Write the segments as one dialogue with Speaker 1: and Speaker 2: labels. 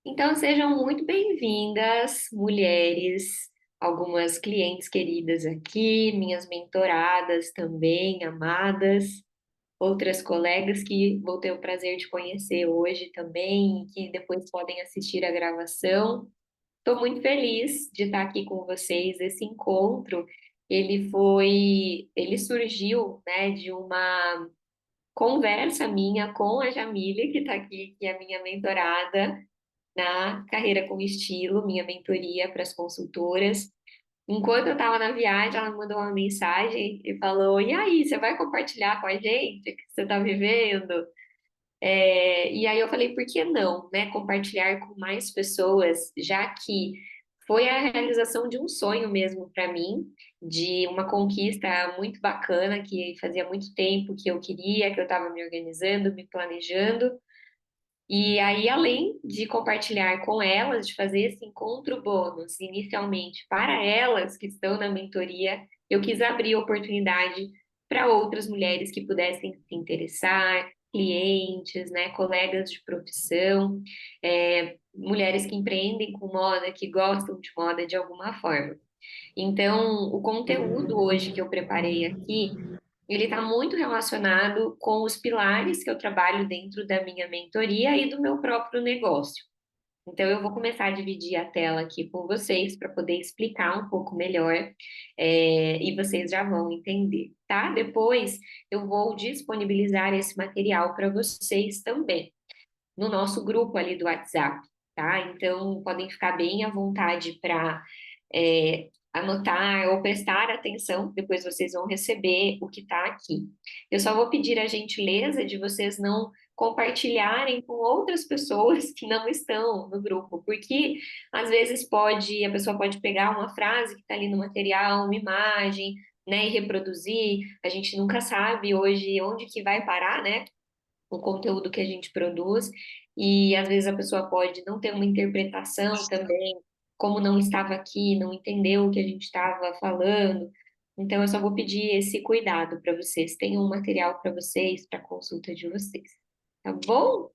Speaker 1: Então, sejam muito bem-vindas, mulheres, algumas clientes queridas aqui, minhas mentoradas também, amadas, outras colegas que vou ter o prazer de conhecer hoje também, e que depois podem assistir a gravação. Estou muito feliz de estar aqui com vocês. Esse encontro, ele surgiu, né, de uma conversa minha com a Jamile, que está aqui, que é a minha mentorada na Carreira com Estilo, minha mentoria para as consultoras. Enquanto eu estava na viagem, ela me mandou uma mensagem e falou: E aí, você vai compartilhar com a gente o que você está vivendo? E aí eu falei: Por que não, né? Compartilhar com mais pessoas, já que foi a realização de um sonho mesmo para mim, de uma conquista muito bacana que fazia muito tempo que eu queria, que eu estava me organizando, me planejando. E aí, além de compartilhar com elas, de fazer esse encontro bônus inicialmente para elas que estão na mentoria, eu quis abrir oportunidade para outras mulheres que pudessem se interessar, clientes, né, colegas de profissão, mulheres que empreendem com moda, que gostam de moda de alguma forma. Então, o conteúdo hoje que eu preparei aqui ele está muito relacionado com os pilares que eu trabalho dentro da minha mentoria e do meu próprio negócio. Então, eu vou começar a dividir a tela aqui com vocês para poder explicar um pouco melhor, e vocês já vão entender, tá? Depois, eu vou disponibilizar esse material para vocês também no nosso grupo ali do WhatsApp, tá? Então, podem ficar bem à vontade para anotar ou prestar atenção, depois vocês vão receber o que está aqui. Eu só vou pedir a gentileza de vocês não compartilharem com outras pessoas que não estão no grupo, porque às vezes a pessoa pode pegar uma frase que está ali no material, uma imagem, né, e reproduzir. A gente nunca sabe hoje onde que vai parar, né? O conteúdo que a gente produz, e às vezes a pessoa pode não ter uma interpretação também, como não estava aqui, não entendeu o que a gente estava falando. Então, eu só vou pedir esse cuidado para vocês. Tenham um material para vocês, para consulta de vocês. Tá bom?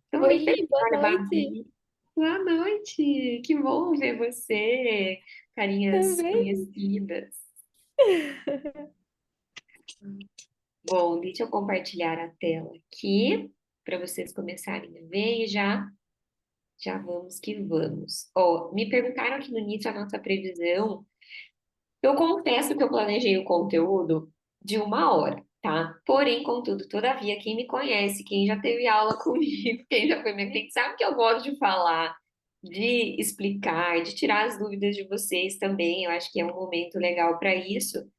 Speaker 1: Estou
Speaker 2: Oi,
Speaker 1: muito
Speaker 2: Li,
Speaker 1: feliz.
Speaker 2: boa
Speaker 1: Olha,
Speaker 2: noite.
Speaker 1: Babi. Boa noite. Que bom ver você, carinhas
Speaker 2: Também.
Speaker 1: conhecidas. Bom, deixa eu compartilhar a tela aqui para vocês começarem a ver e já vamos que vamos. Ó, me perguntaram aqui no início a nossa previsão. Eu confesso que eu planejei o conteúdo de 1 hora, tá? Porém, contudo, todavia, quem me conhece, quem já teve aula comigo, quem já foi minha cliente, sabe que eu gosto de falar, de explicar, de tirar as dúvidas de vocês também. Eu acho que é um momento legal para isso.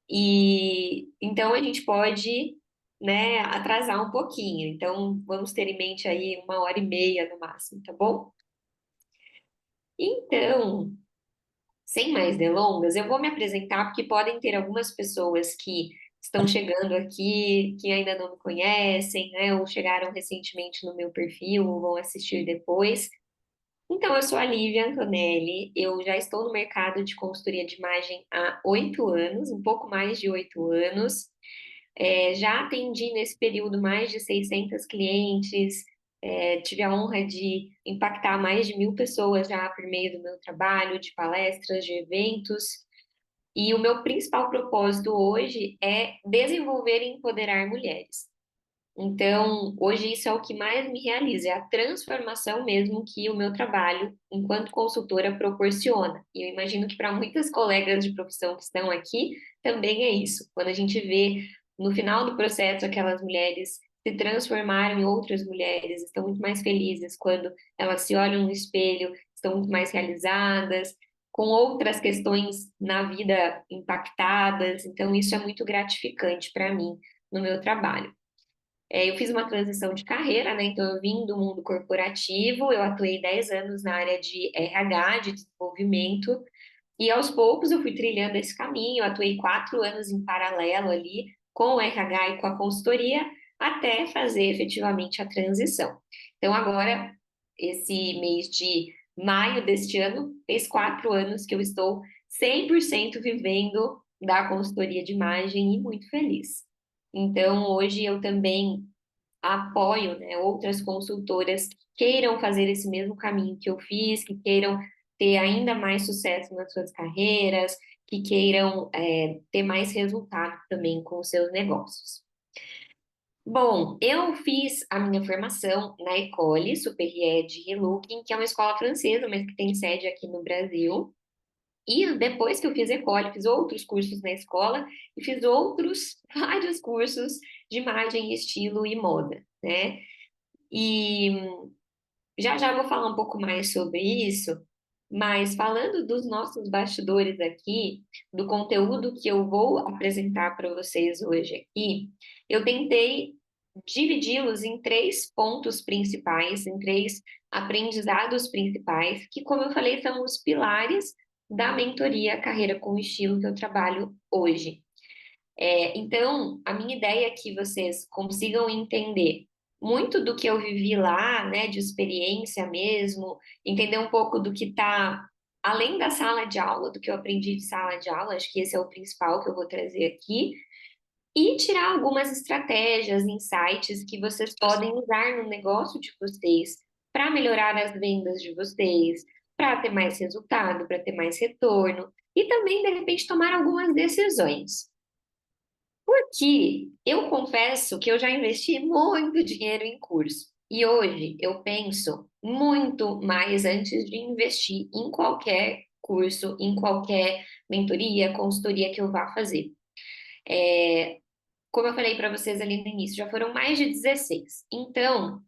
Speaker 1: E então a gente pode, né, atrasar um pouquinho. Então, vamos ter em mente aí 1 hora e meia no máximo, tá bom? Então, sem mais delongas, eu vou me apresentar porque podem ter algumas pessoas que estão chegando aqui, que ainda não me conhecem, né, ou chegaram recentemente no meu perfil, ou vão assistir depois. Então, eu sou a Lívia Antonelli, eu já estou no mercado de consultoria de imagem há 8 anos, um pouco mais de 8 anos. Já atendi nesse período mais de 600 clientes, tive a honra de impactar mais de 1.000 pessoas já por meio do meu trabalho, de palestras, de eventos. E o meu principal propósito hoje é desenvolver e empoderar mulheres. Então, hoje isso é o que mais me realiza, é a transformação mesmo que o meu trabalho enquanto consultora proporciona. E eu imagino que para muitas colegas de profissão que estão aqui, também é isso. Quando a gente vê no final do processo aquelas mulheres se transformarem em outras mulheres, estão muito mais felizes quando elas se olham no espelho, estão muito mais realizadas, com outras questões na vida impactadas. Então, isso é muito gratificante para mim no meu trabalho. Eu fiz uma transição de carreira, né? Então, eu vim do mundo corporativo, eu atuei 10 anos na área de RH, de desenvolvimento, e aos poucos eu fui trilhando esse caminho. Eu atuei 4 anos em paralelo ali com o RH e com a consultoria, até fazer efetivamente a transição. Então, agora, esse mês de maio deste ano, fez 4 anos que eu estou 100% vivendo da consultoria de imagem e muito feliz. Então, hoje eu também apoio, né, outras consultoras que queiram fazer esse mesmo caminho que eu fiz, que queiram ter ainda mais sucesso nas suas carreiras, que queiram, ter mais resultado também com os seus negócios. Bom, eu fiz a minha formação na École Supérieure de Relooking, que é uma escola francesa, mas que tem sede aqui no Brasil. E depois que eu fiz École, fiz outros cursos na escola e fiz outros, vários cursos de imagem, estilo e moda, né? E já já vou falar um pouco mais sobre isso, mas falando dos nossos bastidores aqui, do conteúdo que eu vou apresentar para vocês hoje aqui, eu tentei dividi-los em três pontos principais, em três aprendizados principais, que, como eu falei, são os pilares da mentoria Carreira com Estilo que eu trabalho hoje. Então, a minha ideia é que vocês consigam entender muito do que eu vivi lá, né, de experiência mesmo, entender um pouco do que está além da sala de aula, do que eu aprendi de sala de aula, acho que esse é o principal que eu vou trazer aqui, e tirar algumas estratégias, insights que vocês podem usar no negócio de vocês para melhorar as vendas de vocês, para ter mais resultado, para ter mais retorno e também, de repente, tomar algumas decisões. Porque eu confesso que eu já investi muito dinheiro em curso. E hoje eu penso muito mais antes de investir em qualquer curso, em qualquer mentoria, consultoria que eu vá fazer. Como eu falei para vocês ali no início, já foram mais de 16. Então,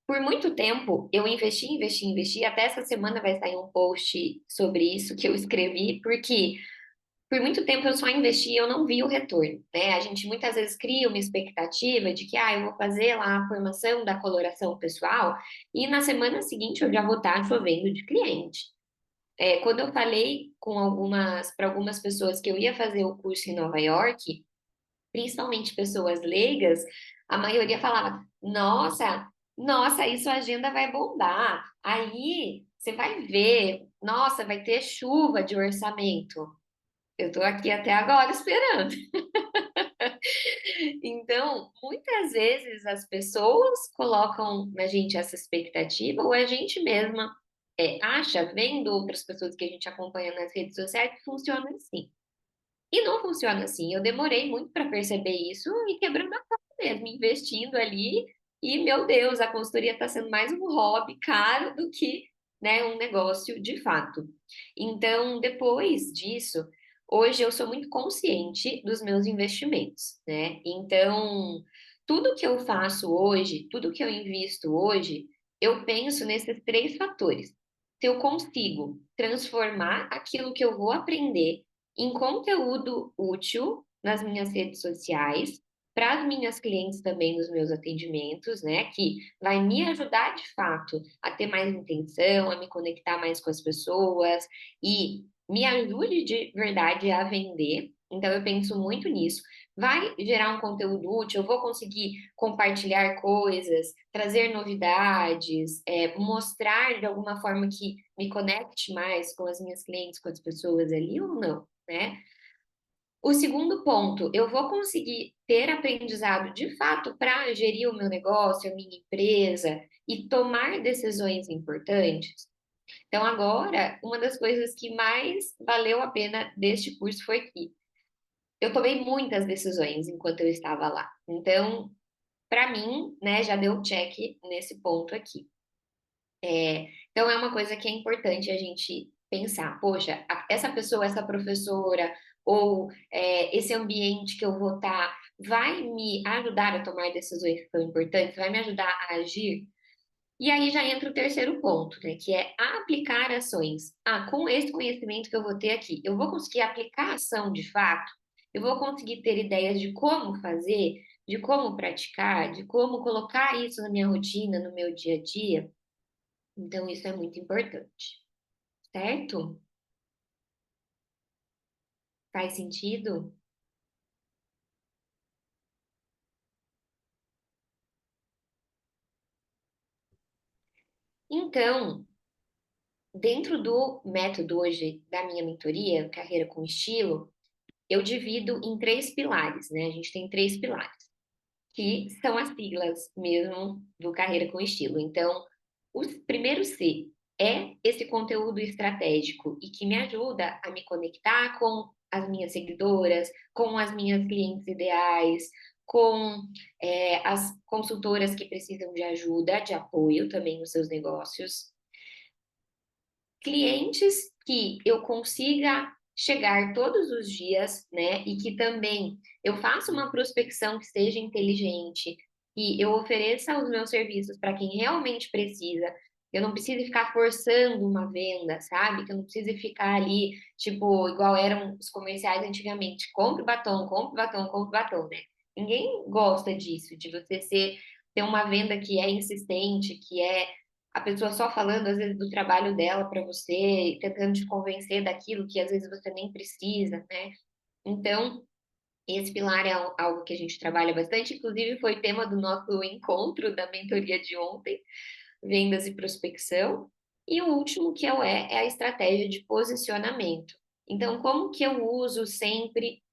Speaker 1: por muito tempo, eu investi, investi, investi. Até essa semana vai sair um post sobre isso que eu escrevi, porque por muito tempo eu só investi e eu não vi o retorno, né? A gente muitas vezes cria uma expectativa de que, eu vou fazer lá a formação da coloração pessoal e na semana seguinte eu já vou estar chovendo de cliente. Quando eu falei para algumas pessoas que eu ia fazer o curso em Nova York, principalmente pessoas leigas, a maioria falava: Nossa, nossa, aí sua agenda vai bombar. Aí você vai ver, nossa, vai ter chuva de orçamento. Eu tô aqui até agora esperando. Então, muitas vezes as pessoas colocam na gente essa expectativa, ou a gente mesma acha, vendo outras pessoas que a gente acompanha nas redes sociais, que funciona assim. E não funciona assim. Eu demorei muito para perceber isso e quebrando a cara mesmo, investindo ali. E, meu Deus, a consultoria está sendo mais um hobby caro do que, né, um negócio de fato. Então, depois disso, hoje eu sou muito consciente dos meus investimentos, né? Então, tudo que eu faço hoje, tudo que eu invisto hoje, eu penso nesses três fatores. Se eu consigo transformar aquilo que eu vou aprender em conteúdo útil nas minhas redes sociais, para as minhas clientes também nos meus atendimentos, né? Que vai me ajudar de fato a ter mais intenção, a me conectar mais com as pessoas e me ajude de verdade a vender. Então eu penso muito nisso. Vai gerar um conteúdo útil, eu vou conseguir compartilhar coisas, trazer novidades, mostrar de alguma forma que me conecte mais com as minhas clientes, com as pessoas ali ou não, né? O segundo ponto, eu vou conseguir ter aprendizado de fato para gerir o meu negócio, a minha empresa e tomar decisões importantes. Então, agora, uma das coisas que mais valeu a pena deste curso foi que eu tomei muitas decisões enquanto eu estava lá. Então, para mim, né, já deu check nesse ponto aqui. Então, é uma coisa que é importante a gente pensar, poxa, essa pessoa, essa professora, ou esse ambiente que eu vou estar, vai me ajudar a tomar decisões que são importantes, vai me ajudar a agir. E aí já entra o terceiro ponto, né, que é aplicar ações. Com esse conhecimento que eu vou ter aqui, eu vou conseguir aplicar ação de fato? Eu vou conseguir ter ideias de como fazer, de como praticar, de como colocar isso na minha rotina, no meu dia a dia? Então, isso é muito importante, certo? Faz sentido? Então, dentro do método hoje da minha mentoria, Carreira com Estilo, eu divido em três pilares, né? A gente tem três pilares, que são as siglas mesmo do Carreira com Estilo. Então, o primeiro C é esse conteúdo estratégico e que me ajuda a me conectar com as minhas seguidoras, com as minhas clientes ideais, com as consultoras que precisam de ajuda, de apoio também nos seus negócios, clientes que eu consiga chegar todos os dias, né? E que também eu faça uma prospecção que seja inteligente, e eu ofereça os meus serviços para quem realmente precisa. Eu não preciso ficar forçando uma venda, sabe? Que eu não preciso ficar ali, tipo, igual eram os comerciais antigamente. Compre batom, compre batom, né? Ninguém gosta disso, de você ter uma venda que é insistente, que é a pessoa só falando, às vezes, do trabalho dela para você, tentando te convencer daquilo que às vezes você nem precisa, né? Então, esse pilar é algo que a gente trabalha bastante, inclusive foi tema do nosso encontro da mentoria de ontem, vendas e prospecção. E o último que é o é a estratégia de posicionamento. Então, como que eu uso sempre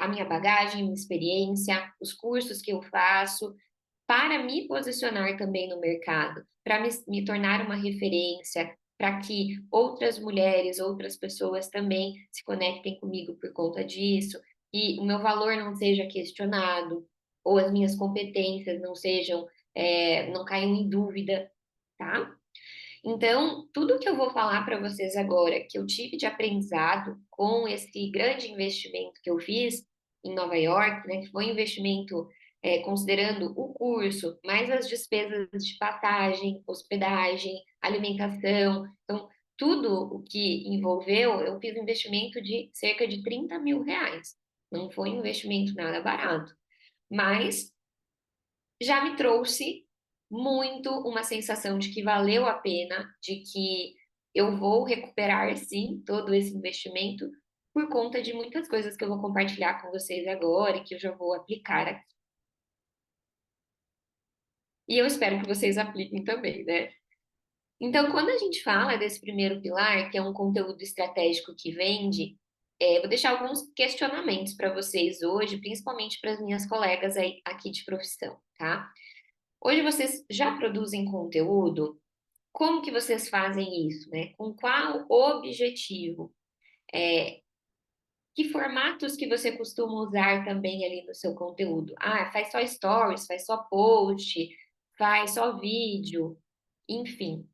Speaker 1: a minha bagagem, minha experiência, os cursos que eu faço, para me posicionar também no mercado, para me tornar uma referência, para que outras mulheres, outras pessoas também se conectem comigo por conta disso, e o meu valor não seja questionado, ou as minhas competências não sejam, não caiam em dúvida, tá? Então, tudo que eu vou falar para vocês agora, que eu tive de aprendizado com esse grande investimento que eu fiz em Nova York, né, que foi um investimento considerando o curso, mais as despesas de passagem, hospedagem, alimentação, então tudo o que envolveu, eu fiz um investimento de cerca de R$ 30.000. Não foi um investimento nada barato, mas já me trouxe muito uma sensação de que valeu a pena, de que eu vou recuperar sim todo esse investimento por conta de muitas coisas que eu vou compartilhar com vocês agora e que eu já vou aplicar aqui. E eu espero que vocês apliquem também, né? Então, quando a gente fala desse primeiro pilar, que é um conteúdo estratégico que vende, vou deixar alguns questionamentos para vocês hoje, principalmente para as minhas colegas aí, aqui de profissão, tá? Hoje vocês já produzem conteúdo? Como que vocês fazem isso, né? Com qual objetivo? Que formatos que você costuma usar também ali no seu conteúdo? Ah, faz só stories, faz só post, faz só vídeo, enfim.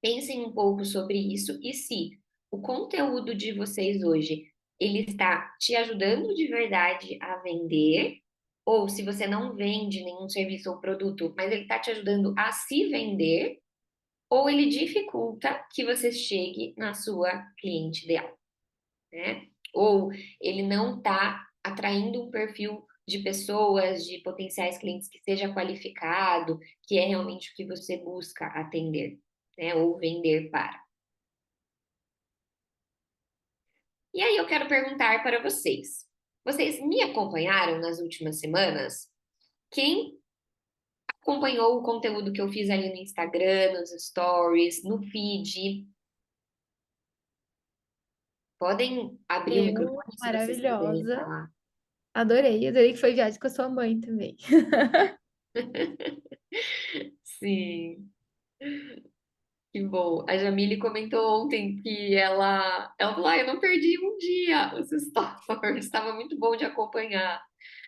Speaker 1: Pensem um pouco sobre isso e se o conteúdo de vocês hoje ele está te ajudando de verdade a vender, ou se você não vende nenhum serviço ou produto, mas ele está te ajudando a se vender, ou ele dificulta que você chegue na sua cliente ideal, né? Ou ele não está atraindo um perfil de pessoas, de potenciais clientes que seja qualificado, que é realmente o que você busca atender, né? Ou vender para. E aí eu quero perguntar para vocês. Vocês me acompanharam nas últimas semanas? Quem acompanhou o conteúdo que eu fiz ali no Instagram, nos stories, no feed? Podem abrir o
Speaker 2: Eu,
Speaker 1: microfone se vocês quiserem
Speaker 2: maravilhosa.
Speaker 1: falar.
Speaker 2: Adorei, adorei que foi viagem com a sua mãe também.
Speaker 1: Sim, que bom. A Jamile comentou ontem que ela falou, eu não perdi um dia os stories, estava muito bom de acompanhar.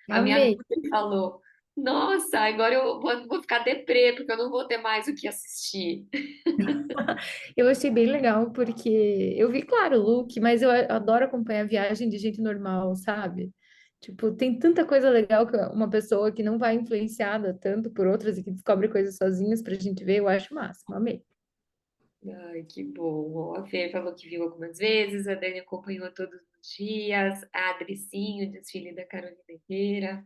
Speaker 1: A minha amiga
Speaker 2: Amei.
Speaker 1: falou, nossa, agora eu vou ficar deprê, porque eu não vou ter mais o que assistir.
Speaker 2: Eu achei bem legal porque eu vi, claro, o look, mas eu adoro acompanhar a viagem de gente normal, sabe? Tipo, tem tanta coisa legal que uma pessoa que não vai influenciada tanto por outras e que descobre coisas sozinhas pra gente ver, eu acho máximo. Amei.
Speaker 1: Ai, que bom. A Fê falou que viu algumas vezes, a Dani acompanhou todos os dias, a Adri sim, o desfile da Carolina Herrera.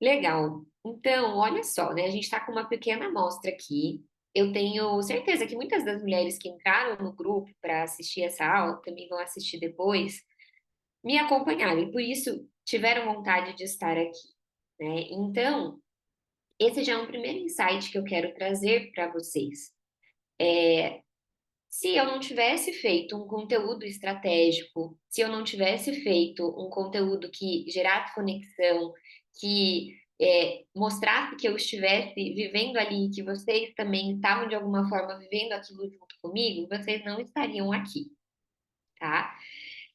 Speaker 1: Legal. Então, olha só, né? A gente está com uma pequena amostra aqui. Eu tenho certeza que muitas das mulheres que entraram no grupo para assistir essa aula, também vão assistir depois, me acompanharam e por isso tiveram vontade de estar aqui, né? Então, esse já é um primeiro insight que eu quero trazer para vocês. Se eu não tivesse feito um conteúdo estratégico, se eu não tivesse feito um conteúdo que gerasse conexão, que mostrasse que eu estivesse vivendo ali, que vocês também estavam de alguma forma vivendo aquilo junto comigo, vocês não estariam aqui, tá?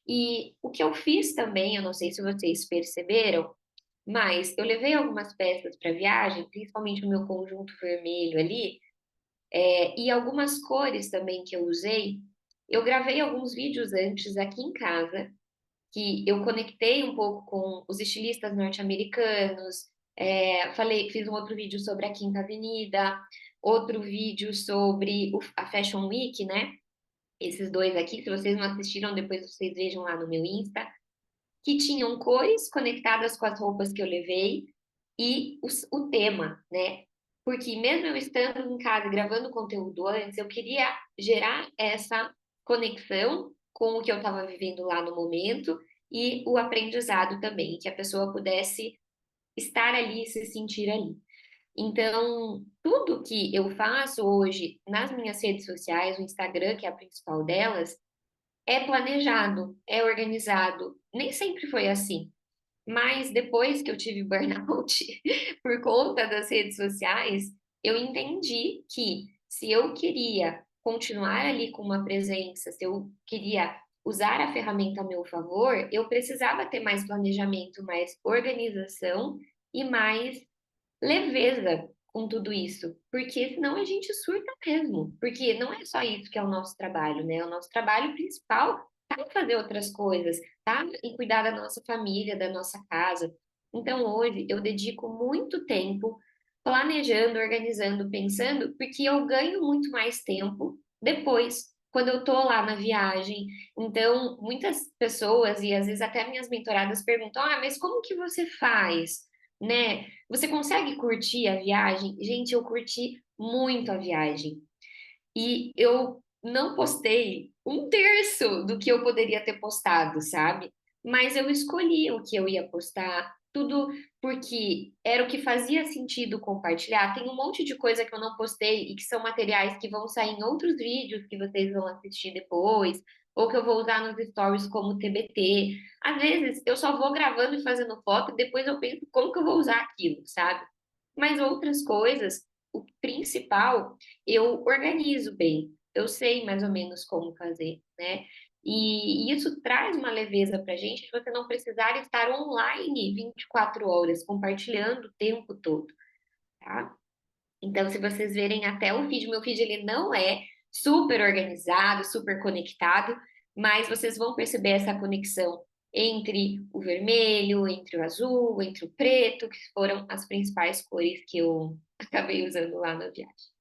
Speaker 1: E o que eu fiz também, eu não sei se vocês perceberam, mas eu levei algumas peças para viagem, principalmente o meu conjunto vermelho ali, e algumas cores também que eu usei. Eu gravei alguns vídeos antes aqui em casa, que eu conectei um pouco com os estilistas norte-americanos. Fiz um outro vídeo sobre a Quinta Avenida, outro vídeo sobre a Fashion Week, né? Esses dois aqui, se vocês não assistiram, depois vocês vejam lá no meu Insta, que tinham cores conectadas com as roupas que eu levei e o tema, né? Porque mesmo eu estando em casa gravando conteúdo antes, eu queria gerar essa conexão com o que eu estava vivendo lá no momento e o aprendizado também, que a pessoa pudesse estar ali e se sentir ali. Então, tudo que eu faço hoje nas minhas redes sociais, o Instagram, que é a principal delas, é planejado, é organizado. Nem sempre foi assim. Mas depois que eu tive burnout por conta das redes sociais, eu entendi que se eu queria continuar ali com uma presença, se eu queria usar a ferramenta a meu favor, eu precisava ter mais planejamento, mais organização e mais leveza com tudo isso, porque senão a gente surta mesmo, porque não é só isso que é o nosso trabalho, né? O nosso trabalho principal tá em fazer outras coisas, tá em cuidar da nossa família, da nossa casa. Então hoje eu dedico muito tempo planejando, organizando, pensando, porque eu ganho muito mais tempo depois, quando eu tô lá na viagem. Então, muitas pessoas e às vezes até minhas mentoradas perguntam: "Ah, mas como que você faz?", né? Você consegue curtir a viagem? Gente, eu curti muito a viagem. E eu não postei um terço do que eu poderia ter postado, sabe? Mas eu escolhi o que eu ia postar, tudo porque era o que fazia sentido compartilhar. Tem um monte de coisa que eu não postei e que são materiais que vão sair em outros vídeos que vocês vão assistir depois, ou que eu vou usar nos stories como TBT. Às vezes eu só vou gravando e fazendo foto e depois eu penso como que eu vou usar aquilo, sabe? Mas outras coisas, o principal eu organizo bem, eu sei mais ou menos como fazer, né? E isso traz uma leveza para a gente de você não precisar estar online 24 horas, compartilhando o tempo todo, tá? Então, se vocês verem até o feed, meu feed ele não é super organizado, super conectado, mas vocês vão perceber essa conexão entre o vermelho, entre o azul, entre o preto, que foram as principais cores que eu acabei usando lá na viagem.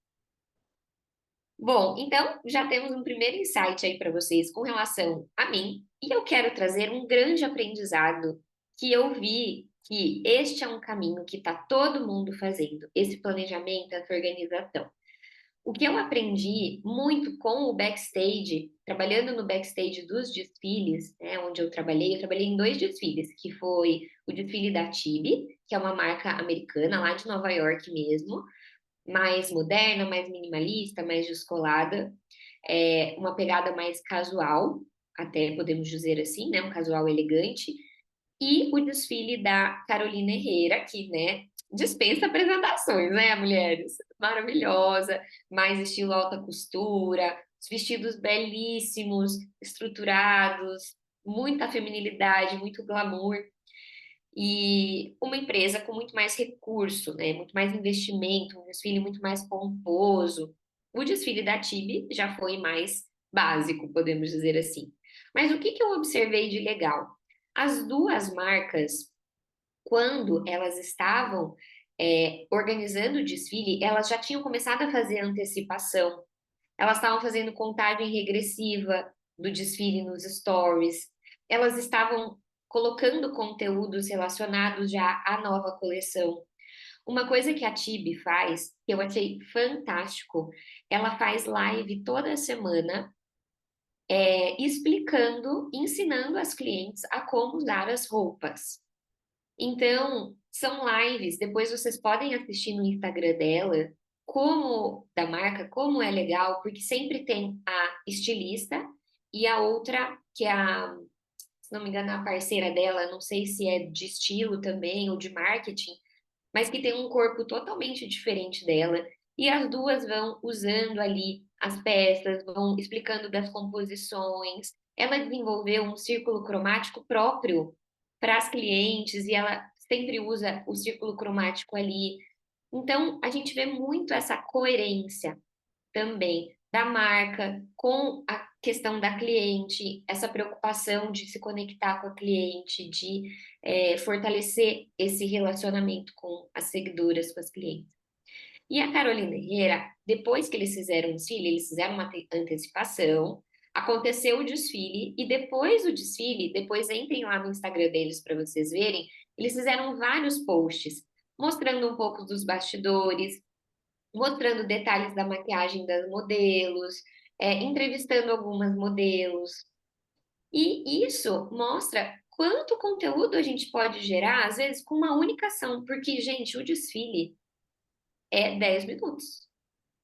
Speaker 1: Bom, então já temos um primeiro insight aí para vocês com relação a mim, e eu quero trazer um grande aprendizado que eu vi que este é um caminho que está todo mundo fazendo, esse planejamento, essa organização. O que eu aprendi muito com o backstage, trabalhando no backstage dos desfiles, né, onde eu trabalhei em dois desfiles, que foi o desfile da Tibi, que é uma marca americana lá de Nova York mesmo, mais moderna, mais minimalista, mais descolada, uma pegada mais casual, até podemos dizer assim, né, um casual elegante, e o desfile da Carolina Herrera, que, né, dispensa apresentações, né, mulheres? Maravilhosa, mais estilo alta costura, os vestidos belíssimos, estruturados, muita feminilidade, muito glamour e uma empresa com muito mais recurso, né, muito mais investimento, um desfile muito mais pomposo. O desfile da Tibi já foi mais básico, podemos dizer assim. Mas o que que eu observei de legal? As duas marcas, quando elas estavam organizando o desfile, elas já tinham começado a fazer antecipação. Elas estavam fazendo contagem regressiva do desfile nos stories. Elas estavam colocando conteúdos relacionados já à nova coleção. Uma coisa que a Tibi faz, que eu achei fantástico, ela faz live toda semana, explicando, ensinando as clientes a como usar as roupas. Então, são lives, depois vocês podem assistir no Instagram dela, como da marca, como é legal, porque sempre tem a estilista e a outra, que é a, se não me engano, a parceira dela, não sei se é de estilo também ou de marketing, mas que tem um corpo totalmente diferente dela, e as duas vão usando ali as peças, vão explicando das composições. Ela desenvolveu um círculo cromático próprio para as clientes e ela sempre usa o círculo cromático ali. Então, a gente vê muito essa coerência também da marca com a questão da cliente, essa preocupação de se conectar com a cliente, de fortalecer esse relacionamento com as seguidoras, com as clientes. E a Carolina Herrera, depois que eles fizeram o desfile, eles fizeram uma antecipação, aconteceu o desfile, e depois do desfile, depois entrem lá no Instagram deles para vocês verem, eles fizeram vários posts mostrando um pouco dos bastidores, mostrando detalhes da maquiagem das modelos, entrevistando algumas modelos. E isso mostra quanto conteúdo a gente pode gerar, às vezes, com uma única ação, porque, gente, o desfile é 10 minutos,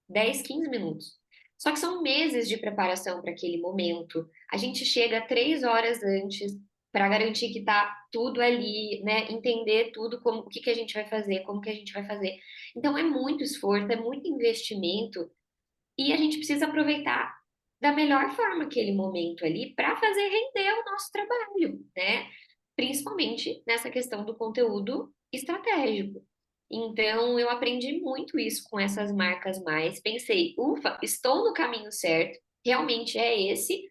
Speaker 1: 10, 15 minutos. Só que são meses de preparação para aquele momento. A gente chega 3 horas antes para garantir que tá tudo ali, né? Entender tudo, como o que que a gente vai fazer, como que a gente vai fazer. Então é muito esforço, é muito investimento e a gente precisa aproveitar da melhor forma aquele momento ali para fazer render o nosso trabalho, né? Principalmente nessa questão do conteúdo estratégico. Então, eu aprendi muito isso com essas marcas mais. Pensei, ufa, estou no caminho certo. Realmente é esse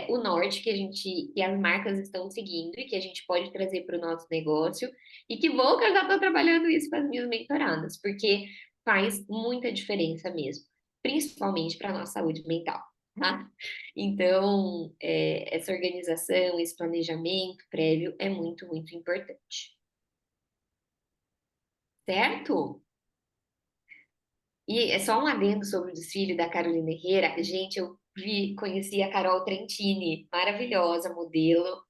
Speaker 1: o norte que a gente, que as marcas estão seguindo e que a gente pode trazer para o nosso negócio. E que bom que eu já estou trabalhando isso com as minhas mentoradas, porque faz muita diferença mesmo, principalmente para a nossa saúde mental. Tá? Então, essa organização, esse planejamento prévio é muito, muito importante. Certo? E é só um adendo sobre o desfile da Carolina Herrera. Gente, eu conheci a Carol Trentini, maravilhosa modelo,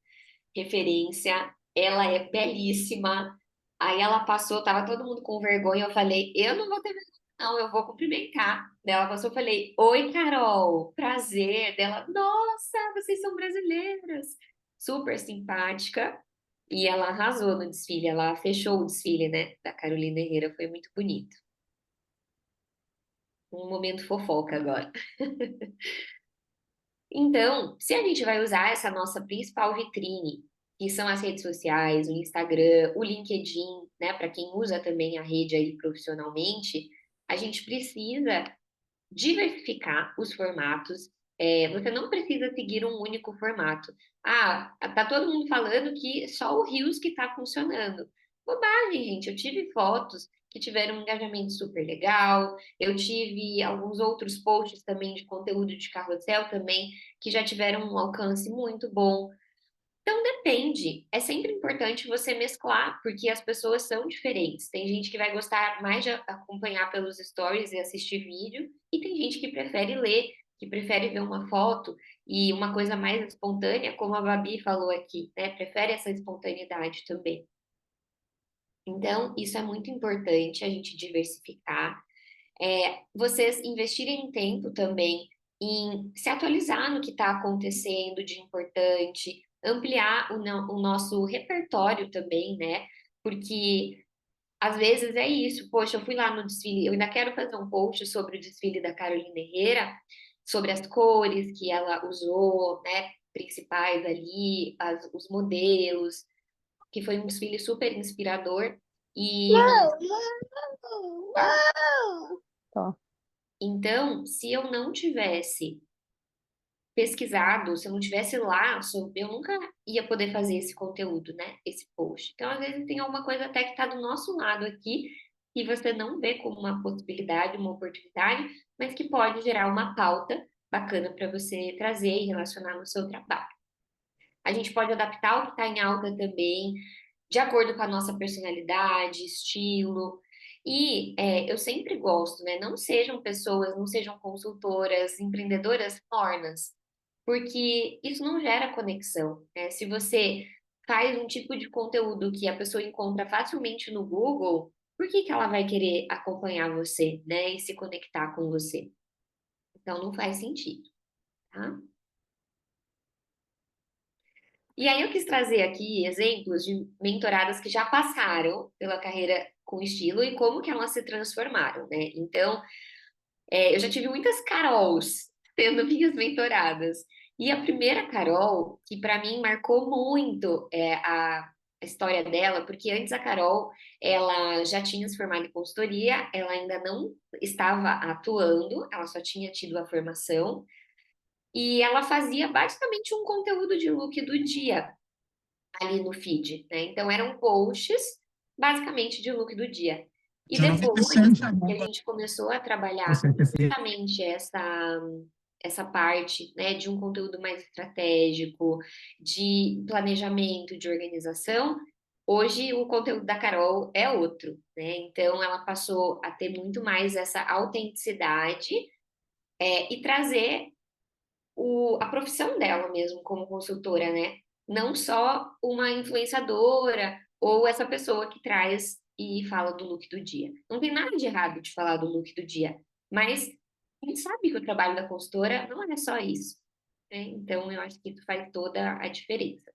Speaker 1: referência. Ela é belíssima. Aí ela passou, tava todo mundo com vergonha. Eu falei, eu não vou ter vergonha, não, eu vou cumprimentar. Daí ela passou, eu falei, oi, Carol, prazer. Dela, nossa, vocês são brasileiras. Super simpática. E ela arrasou no desfile, ela fechou o desfile, né, da Carolina Herrera, foi muito bonito. Um momento fofoca agora. Então, se a gente vai usar essa nossa principal vitrine, que são as redes sociais, o Instagram, o LinkedIn, né, para quem usa também a rede aí profissionalmente, a gente precisa diversificar os formatos. Você não precisa seguir um único formato. Ah, tá todo mundo falando que só o Reels que está funcionando. Bobagem, gente. Eu tive fotos que tiveram um engajamento super legal. Eu tive alguns outros posts também de conteúdo de carrossel também que já tiveram um alcance muito bom. Então depende. É sempre importante você mesclar, porque as pessoas são diferentes. Tem gente que vai gostar mais de acompanhar pelos stories e assistir vídeo, e tem gente que prefere ler, que prefere ver uma foto e uma coisa mais espontânea, como a Babi falou aqui, né? Prefere essa espontaneidade também. Então, isso é muito importante a gente diversificar. Vocês investirem tempo também em se atualizar no que está acontecendo de importante, ampliar o nosso repertório também, né? Porque às vezes é isso, poxa, eu fui lá no desfile, eu ainda quero fazer um post sobre o desfile da Carolina Herrera, sobre as cores que ela usou, né? Principais ali, os modelos, que foi um desfile super inspirador. E
Speaker 2: Ó.
Speaker 1: então, se eu não tivesse pesquisado, se eu não tivesse lá, eu nunca ia poder fazer esse conteúdo, né? Esse post. Então, às vezes, tem alguma coisa até que está do nosso lado aqui e você não vê como uma possibilidade, uma oportunidade, mas que pode gerar uma pauta bacana para você trazer e relacionar no seu trabalho. A gente pode adaptar o que está em alta também, de acordo com a nossa personalidade, estilo. E eu sempre gosto, né? Não sejam pessoas, não sejam consultoras, empreendedoras mornas, porque isso não gera conexão, né? Se você faz um tipo de conteúdo que a pessoa encontra facilmente no Google, por que que ela vai querer acompanhar você, né? E se conectar com você? Então não faz sentido, tá? E aí eu quis trazer aqui exemplos de mentoradas que já passaram pela carreira com estilo e como que elas se transformaram, né? Então, eu já tive muitas Carols sendo minhas mentoradas. E a primeira Carol, que para mim marcou muito a história dela, porque antes a Carol, ela já tinha se formado em consultoria, ela ainda não estava atuando, ela só tinha tido a formação, e ela fazia basicamente um conteúdo de look do dia ali no feed, né? Então eram posts basicamente de look do dia. E depois que a gente começou a trabalhar justamente essa parte, né, de um conteúdo mais estratégico, de planejamento, de organização, hoje o conteúdo da Carol é outro, né? Então ela passou a ter muito mais essa autenticidade, e trazer a profissão dela mesmo como consultora, né? Não só uma influenciadora ou essa pessoa que traz e fala do look do dia. Não tem nada de errado de falar do look do dia, mas a gente sabe que o trabalho da consultora não é só isso, né? Então eu acho que isso faz toda a diferença.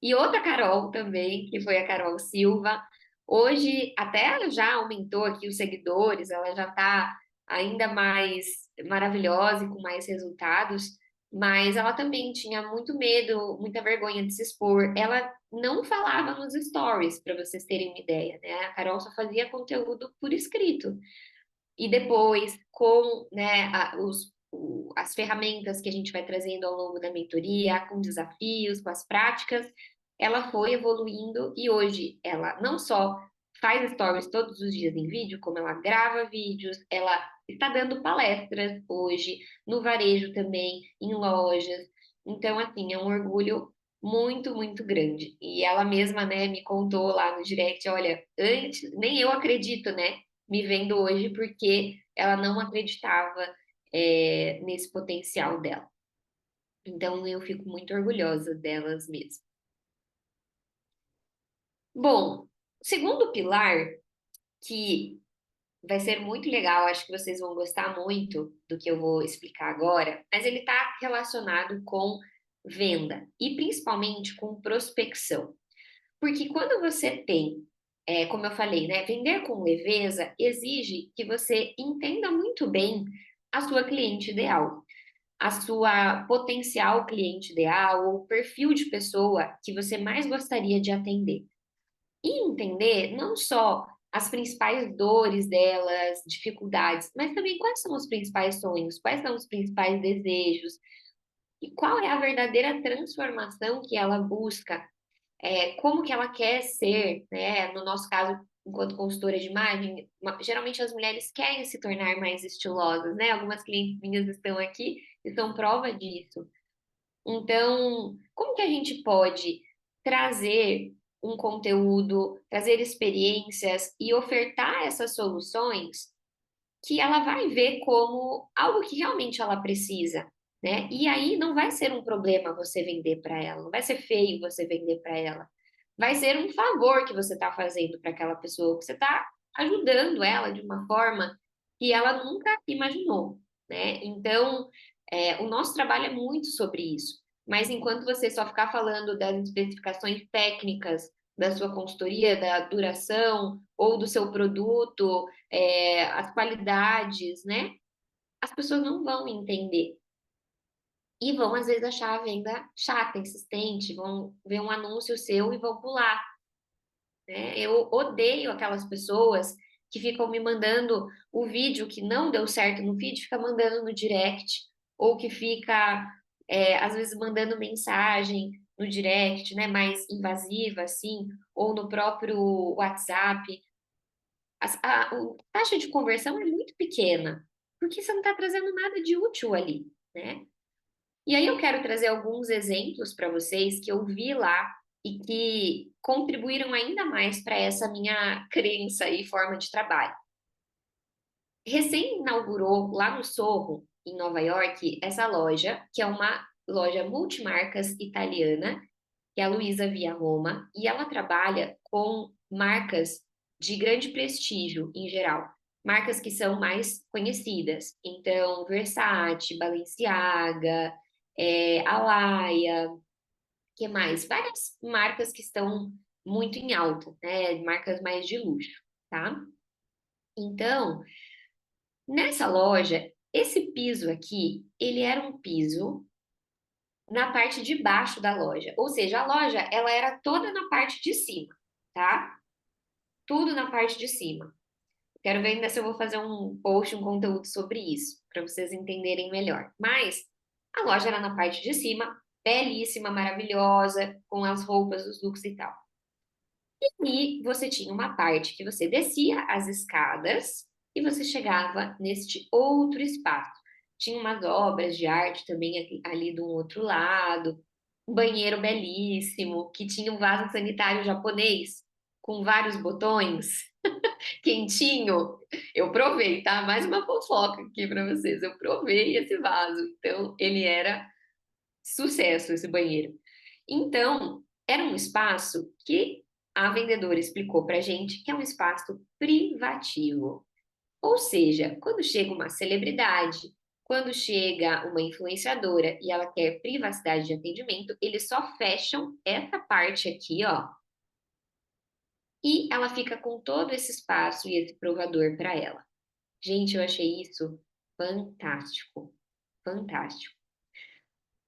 Speaker 1: E outra Carol também, que foi a Carol Silva. Hoje até ela já aumentou aqui os seguidores, ela já está ainda mais maravilhosa e com mais resultados, mas ela também tinha muito medo, muita vergonha de se expor. Ela não falava nos stories, para vocês terem uma ideia, né? A Carol só fazia conteúdo por escrito. E depois, com, né, as ferramentas que a gente vai trazendo ao longo da mentoria, com desafios, com as práticas, ela foi evoluindo e hoje ela não só faz stories todos os dias em vídeo, como ela grava vídeos, ela está dando palestras hoje, no varejo também, em lojas. Então, assim, é um orgulho muito, muito grande. E ela mesma, né, me contou lá no direct, olha, antes, nem eu acredito, né, me vendo hoje, porque ela não acreditava, nesse potencial dela. Então, eu fico muito orgulhosa delas mesmo. Bom, o segundo pilar, que vai ser muito legal, acho que vocês vão gostar muito do que eu vou explicar agora, mas ele está relacionado com venda e principalmente com prospecção. Porque quando você tem, como eu falei, né, vender com leveza exige que você entenda muito bem a sua cliente ideal, a sua potencial cliente ideal ou o perfil de pessoa que você mais gostaria de atender. E entender não só as principais dores delas, dificuldades, mas também quais são os principais sonhos, quais são os principais desejos e qual é a verdadeira transformação que ela busca, como que ela quer ser, né? No nosso caso, enquanto consultora de imagem, geralmente as mulheres querem se tornar mais estilosas, né? Algumas clientes minhas estão aqui e são prova disso. Então, como que a gente pode trazer um conteúdo, trazer experiências e ofertar essas soluções que ela vai ver como algo que realmente ela precisa, né? E aí não vai ser um problema você vender para ela, não vai ser feio você vender para ela. Vai ser um favor que você está fazendo para aquela pessoa, que você está ajudando ela de uma forma que ela nunca imaginou, né? Então, o nosso trabalho é muito sobre isso. Mas enquanto você só ficar falando das especificações técnicas da sua consultoria, da duração ou do seu produto, as qualidades, né? As pessoas não vão entender. E vão, às vezes, achar a venda chata, insistente, vão ver um anúncio seu e vão pular, né? Eu odeio aquelas pessoas que ficam me mandando o vídeo que não deu certo no feed, fica mandando no direct, ou que fica, às vezes, mandando mensagem no direct, né, mais invasiva, assim, ou no próprio WhatsApp. A taxa de conversão é muito pequena, porque você não está trazendo nada de útil ali, né? E aí eu quero trazer alguns exemplos para vocês que eu vi lá e que contribuíram ainda mais para essa minha crença e forma de trabalho. Recém inaugurou lá no Sorro, em Nova York, essa loja, que é uma loja multimarcas italiana, que é a Luisa Via Roma, e ela trabalha com marcas de grande prestígio em geral, marcas que são mais conhecidas. Então, Versace, Balenciaga, Alaia, que mais? Várias marcas que estão muito em alta, né? Marcas mais de luxo, tá? Então, nessa loja, esse piso aqui, ele era um piso na parte de baixo da loja. Ou seja, a loja, ela era toda na parte de cima, tá? Tudo na parte de cima. Quero ver ainda se eu vou fazer um post, um conteúdo sobre isso, para vocês entenderem melhor. Mas a loja era na parte de cima, belíssima, maravilhosa, com as roupas, os looks e tal. E você tinha uma parte que você descia as escadas e você chegava neste outro espaço. Tinha umas obras de arte também ali do outro lado, um banheiro belíssimo, que tinha um vaso sanitário japonês com vários botões, quentinho. Eu provei, tá? Mais uma fofoca aqui para vocês. Eu provei esse vaso, então ele era sucesso esse banheiro. Então, era um espaço que a vendedora explicou para gente que é um espaço privativo. Ou seja, quando chega uma celebridade, quando chega uma influenciadora e ela quer privacidade de atendimento, eles só fecham essa parte aqui, ó, e ela fica com todo esse espaço e esse provador para ela. Gente, eu achei isso fantástico, fantástico.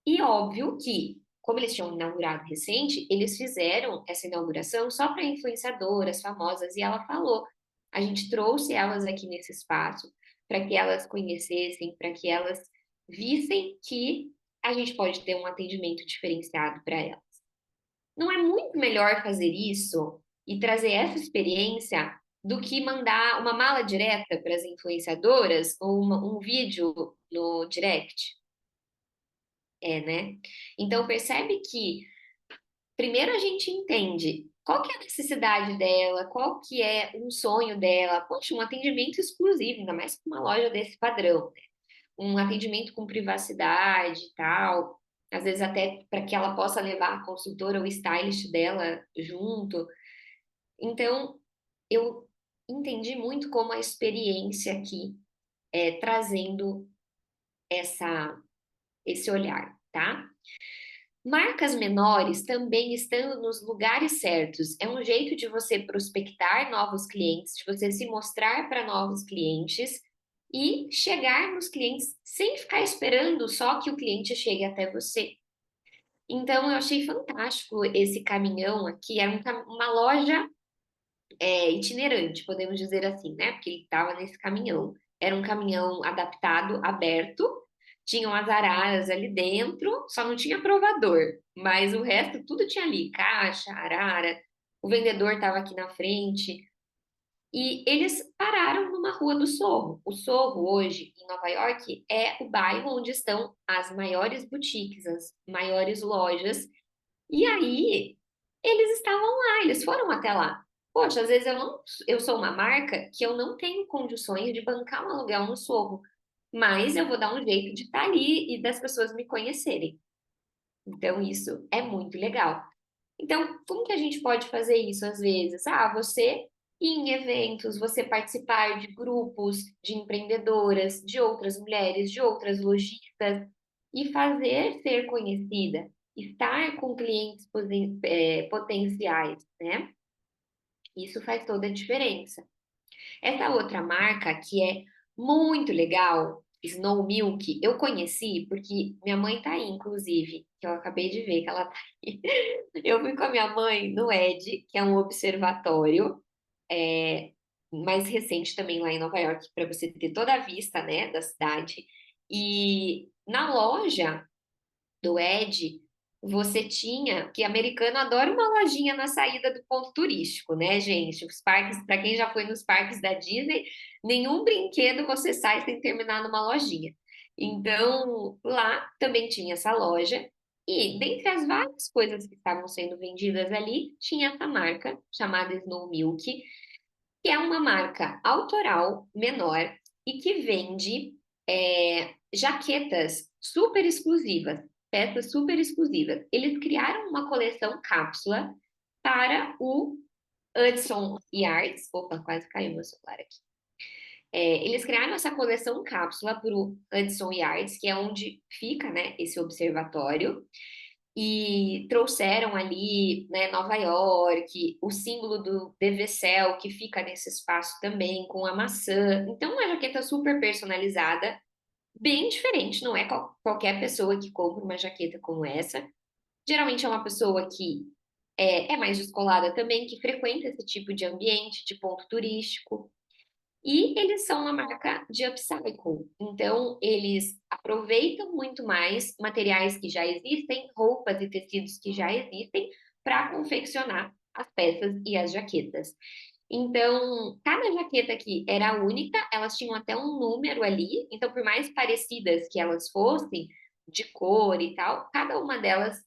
Speaker 1: E óbvio que, como eles tinham inaugurado recente, eles fizeram essa inauguração só para influenciadoras famosas, e ela falou: a gente trouxe elas aqui nesse espaço para que elas conhecessem, para que elas vissem que a gente pode ter um atendimento diferenciado para elas. Não é muito melhor fazer isso e trazer essa experiência do que mandar uma mala direta para as influenciadoras ou um vídeo no direct? É, né? Então percebe que primeiro a gente entende qual que é a necessidade dela, qual que é um sonho dela. Poxa, um atendimento exclusivo, ainda mais com uma loja desse padrão, né? Um atendimento com privacidade e tal. Às vezes até para que ela possa levar a consultora ou o stylist dela junto. Então, eu entendi muito como a experiência aqui é trazendo esse olhar, tá? Marcas menores também estão nos lugares certos. É um jeito de você prospectar novos clientes, de você se mostrar para novos clientes e chegar nos clientes sem ficar esperando só que o cliente chegue até você. Então, eu achei fantástico esse caminhão aqui. Era uma loja itinerante, podemos dizer assim, né? Porque ele estava nesse caminhão. Era um caminhão adaptado, aberto, tinham as araras ali dentro, só não tinha provador, mas o resto tudo tinha ali, caixa, arara, o vendedor estava aqui na frente. E eles pararam numa rua do Sorro. O Sorro, hoje, em Nova York, é o bairro onde estão as maiores boutiques, as maiores lojas. E aí, eles estavam lá, eles foram até lá. Poxa, às vezes eu sou uma marca que eu não tenho condições de bancar um aluguel no Sorro, mas eu vou dar um jeito de estar ali e das pessoas me conhecerem. Então, isso é muito legal. Então, como que a gente pode fazer isso às vezes? Ah, você ir em eventos, você participar de grupos de empreendedoras, de outras mulheres, de outras lojistas e fazer ser conhecida, estar com clientes potenciais, né? Isso faz toda a diferença. Essa outra marca que é muito legal, Snow Milk, eu conheci porque minha mãe tá aí, inclusive, que eu acabei de ver que ela tá aí. Eu fui com a minha mãe no ED, que é um observatório, é, mais recente também lá em Nova York, para você ter toda a vista, né, da cidade. E na loja do Ed, você tinha, que americano adora uma lojinha na saída do ponto turístico, né, gente? Os parques, para quem já foi nos parques da Disney, nenhum brinquedo você sai sem terminar numa lojinha. Então, lá também tinha essa loja, e dentre as várias coisas que estavam sendo vendidas ali, tinha essa marca chamada Snow Milk, que é uma marca autoral menor e que vende jaquetas super exclusivas, peças super exclusivas. Eles criaram uma coleção cápsula para o Hudson Yards. Opa, quase caiu meu celular aqui. Eles criaram essa coleção cápsula para o Hudson Yards, que é onde fica, né, esse observatório. e trouxeram ali, né, Nova York, o símbolo do DVCL que fica nesse espaço também, com a maçã. Então, uma jaqueta super personalizada, bem diferente, não é qualquer pessoa que compra uma jaqueta como essa. Geralmente é uma pessoa que é mais descolada também, que frequenta esse tipo de ambiente, de ponto turístico. E eles são uma marca de upcycle, então eles aproveitam muito mais materiais que já existem, roupas e tecidos que já existem, para confeccionar as peças e as jaquetas. Então, cada jaqueta aqui era única, elas tinham até um número ali, então, por mais parecidas que elas fossem, de cor e tal, cada uma delas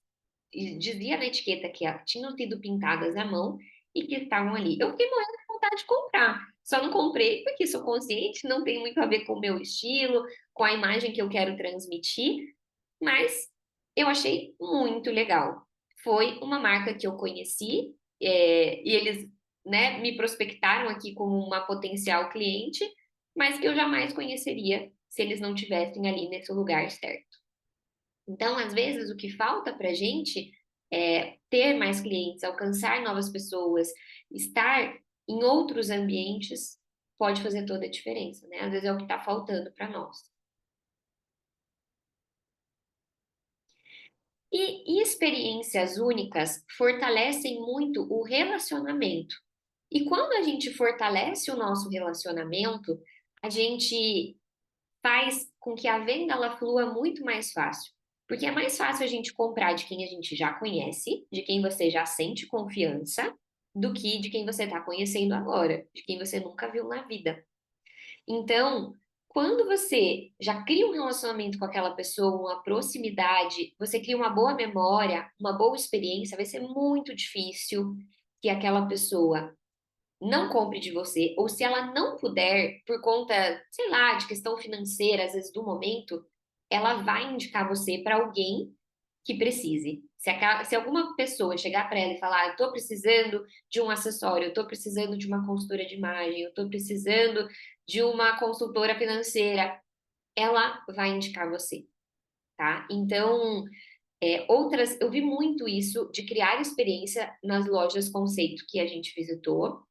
Speaker 1: dizia na etiqueta que tinham sido pintadas à mão e que estavam ali. Eu fiquei morrendo de vontade de comprar, só não comprei porque sou consciente, não tem muito a ver com o meu estilo, com a imagem que eu quero transmitir, mas eu achei muito legal. Foi uma marca que eu conheci, e eles, né, me prospectaram aqui como uma potencial cliente, mas que eu jamais conheceria se eles não tivessem ali nesse lugar certo. Então, às vezes, o que falta para a gente é ter mais clientes, alcançar novas pessoas, estar em outros ambientes pode fazer toda a diferença, né? Às vezes é o que está faltando para nós. E experiências únicas fortalecem muito o relacionamento. E quando a gente fortalece o nosso relacionamento, a gente faz com que a venda ela flua muito mais fácil. Porque é mais fácil a gente comprar de quem a gente já conhece, de quem você já sente confiança, do que de quem você está conhecendo agora, de quem você nunca viu na vida. Então, quando você já cria um relacionamento com aquela pessoa, uma proximidade, você cria uma boa memória, uma boa experiência, vai ser muito difícil que aquela pessoa não compre de você, ou se ela não puder, por conta, sei lá, de questão financeira, às vezes do momento, ela vai indicar você para alguém que precise. Se alguma pessoa chegar para ela e falar, eu estou precisando de um acessório, eu estou precisando de uma consultora de imagem, eu estou precisando de uma consultora financeira, ela vai indicar você, tá? Então, eu vi muito isso de criar experiência nas lojas conceito que a gente visitou.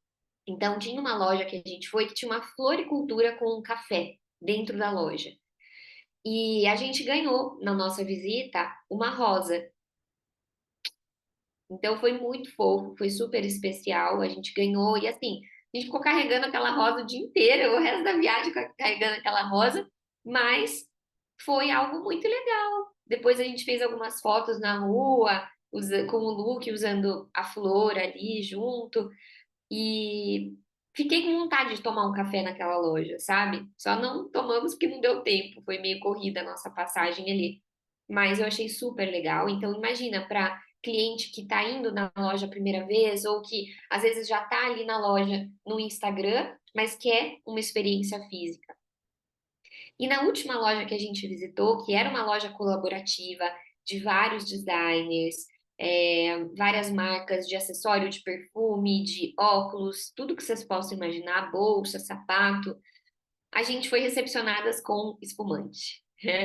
Speaker 1: Então, tinha uma loja que a gente foi que tinha uma floricultura com um café dentro da loja. E a gente ganhou na nossa visita uma rosa. Então, foi muito fofo, foi super especial. A gente ganhou e assim, a gente ficou carregando aquela rosa o dia inteiro, o resto da viagem carregando aquela rosa, mas foi algo muito legal. Depois a gente fez algumas fotos na rua, com o look usando a flor ali junto. E fiquei com vontade de tomar um café naquela loja, sabe? Só não tomamos porque não deu tempo, foi meio corrida a nossa passagem ali. Mas eu achei super legal. Então, imagina para cliente que está indo na loja a primeira vez ou que às vezes já está ali na loja no Instagram, mas quer uma experiência física. E na última loja que a gente visitou, que era uma loja colaborativa de vários designers, várias marcas de acessório, de perfume, de óculos, tudo que vocês possam imaginar, bolsa, sapato, a gente foi recepcionadas com espumante,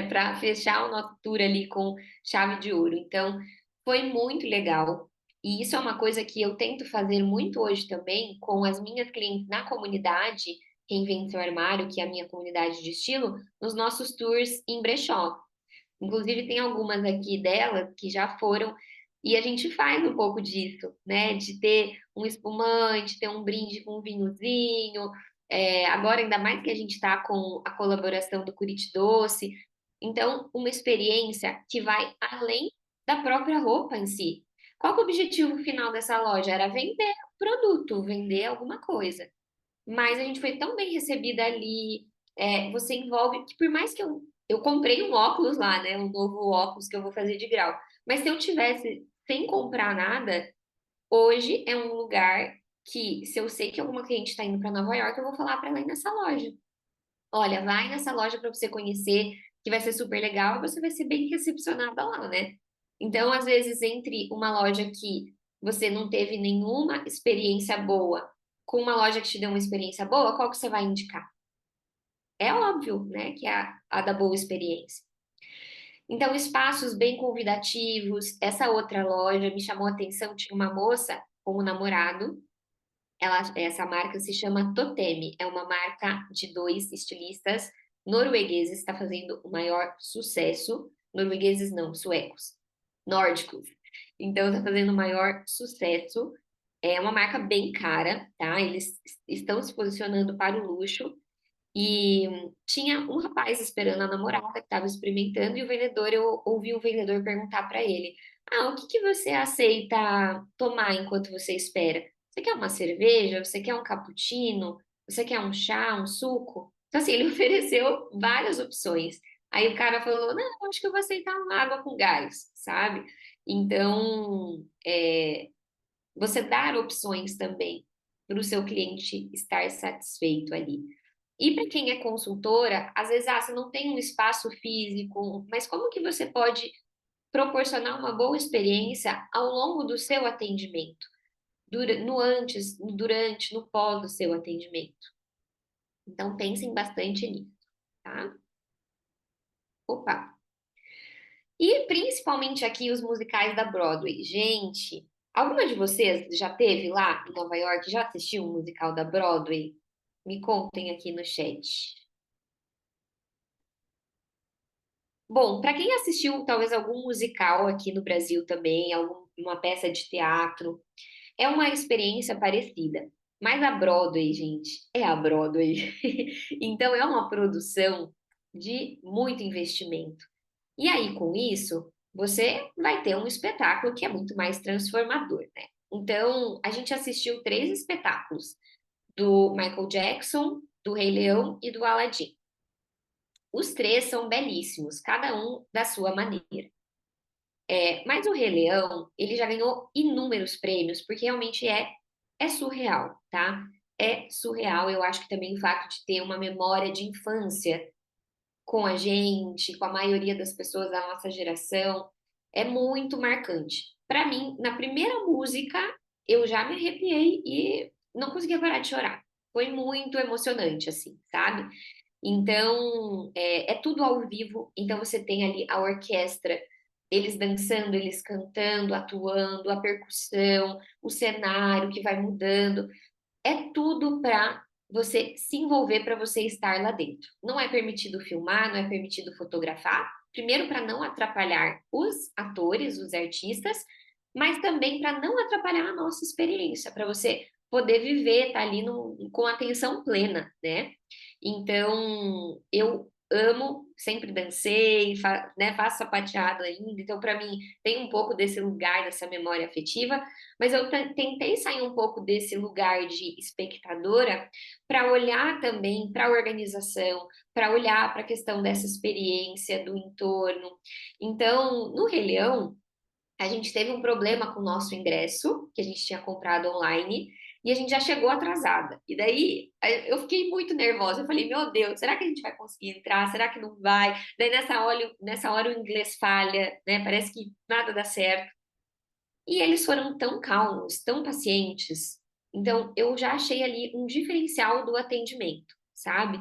Speaker 1: para fechar o nosso tour ali com chave de ouro. Então, foi muito legal. E isso é uma coisa que eu tento fazer muito hoje também com as minhas clientes na comunidade Reinvente Seu Armário, que é a minha comunidade de estilo, nos nossos tours em brechó. Inclusive, tem algumas aqui delas que já foram, e a gente faz um pouco disso, né? De ter um espumante, ter um brinde com um vinhozinho. Agora, ainda mais que a gente está com a colaboração do Curit Doce. Então, uma experiência que vai além da própria roupa em si. Qual que é o objetivo final dessa loja? Era vender produto, vender alguma coisa. Mas a gente foi tão bem recebida ali. Você envolve, que por mais que eu comprei um óculos lá, né? Um novo óculos que eu vou fazer de grau. Mas se eu tivesse sem comprar nada, hoje é um lugar que, se eu sei que alguma cliente está indo para Nova York, eu vou falar para ela ir nessa loja. Olha, vai nessa loja para você conhecer, que vai ser super legal e você vai ser bem recepcionada lá, né? Então, às vezes, entre uma loja que você não teve nenhuma experiência boa com uma loja que te deu uma experiência boa, qual que você vai indicar? É óbvio, né, que é a da boa experiência. Então, espaços bem convidativos. Essa outra loja me chamou a atenção, tinha uma moça com um namorado. Essa marca se chama Totemi, é uma marca de dois estilistas noruegueses, está fazendo o maior sucesso. Noruegueses não, suecos, nórdicos. Então, está fazendo o maior sucesso. É uma marca bem cara, tá? Eles estão se posicionando para o luxo. E tinha um rapaz esperando a namorada que estava experimentando, e o vendedor, eu ouvi o vendedor perguntar para ele: Ah, o que que você aceita tomar enquanto você espera? Você quer uma cerveja? Você quer um cappuccino? Você quer um chá, um suco? Então, assim, ele ofereceu várias opções. Aí o cara falou: Não, acho que eu vou aceitar uma água com gás, sabe? Então, você dar opções também para o seu cliente estar satisfeito ali. E para quem é consultora, às vezes, você não tem um espaço físico, mas como que você pode proporcionar uma boa experiência ao longo do seu atendimento? No antes, no durante, no pós do seu atendimento. Então, pensem bastante nisso, tá? Opa! E principalmente aqui os musicais da Broadway. Gente, alguma de vocês já teve lá em Nova York, já assistiu um musical da Broadway? Me contem aqui no chat. Bom, para quem assistiu talvez algum musical aqui no Brasil também, alguma peça de teatro, é uma experiência parecida. Mas a Broadway, gente, é a Broadway. Então é uma produção de muito investimento. E aí, com isso, você vai ter um espetáculo que é muito mais transformador, né? Então, a gente assistiu três espetáculos, do Michael Jackson, do Rei Leão e do Aladdin. Os três são belíssimos, cada um da sua maneira. Mas o Rei Leão, ele já ganhou inúmeros prêmios, porque realmente é surreal, tá? É surreal. Eu acho que também o fato de ter uma memória de infância com a gente, com a maioria das pessoas da nossa geração, é muito marcante. Para mim, na primeira música, eu já me arrepiei e não conseguia parar de chorar. Foi muito emocionante, assim, sabe? Então, é tudo ao vivo. Então, você tem ali a orquestra, eles dançando, eles cantando, atuando, a percussão, o cenário que vai mudando. É tudo para você se envolver, para você estar lá dentro. Não é permitido filmar, não é permitido fotografar. Primeiro, para não atrapalhar os atores, os artistas, mas também para não atrapalhar a nossa experiência, para você poder viver, tá ali com atenção plena, né? Então, eu amo, sempre dancei, né, faço sapateado ainda, então para mim tem um pouco desse lugar, dessa memória afetiva, mas eu tentei sair um pouco desse lugar de espectadora para olhar também para a organização, para olhar para a questão dessa experiência do entorno. Então, no Rei Leão, a gente teve um problema com o nosso ingresso, que a gente tinha comprado online, e a gente já chegou atrasada. E daí eu fiquei muito nervosa. Eu falei, meu Deus, será que a gente vai conseguir entrar? Será que não vai? Daí nessa hora o inglês falha, né? Parece que nada dá certo. E eles foram tão calmos, tão pacientes. Então, eu já achei ali um diferencial do atendimento, sabe?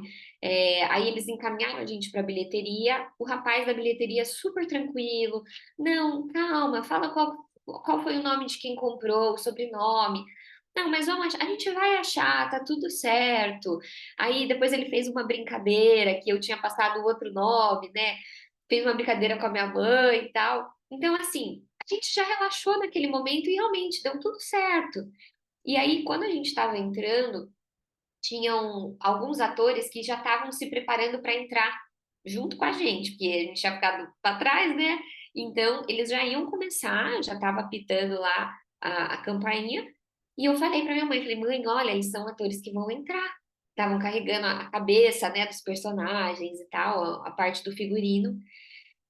Speaker 1: Aí eles encaminharam a gente para a bilheteria, o rapaz da bilheteria super tranquilo. Não, calma, fala qual foi o nome de quem comprou, o sobrenome. Não, mas vamos achar, a gente vai achar, tá tudo certo. Aí depois ele fez uma brincadeira que eu tinha passado outro nome, né? Fez uma brincadeira com a minha mãe e tal. Então, assim, a gente já relaxou naquele momento e realmente deu tudo certo. E aí, quando a gente estava entrando, tinham alguns atores que já estavam se preparando para entrar junto com a gente, porque a gente tinha ficado para trás, né? Então, eles já iam começar, já estava apitando lá a campainha. E eu falei para minha mãe, falei, mãe, olha, eles são atores que vão entrar. Estavam carregando a cabeça, né, dos personagens e tal, a parte do figurino.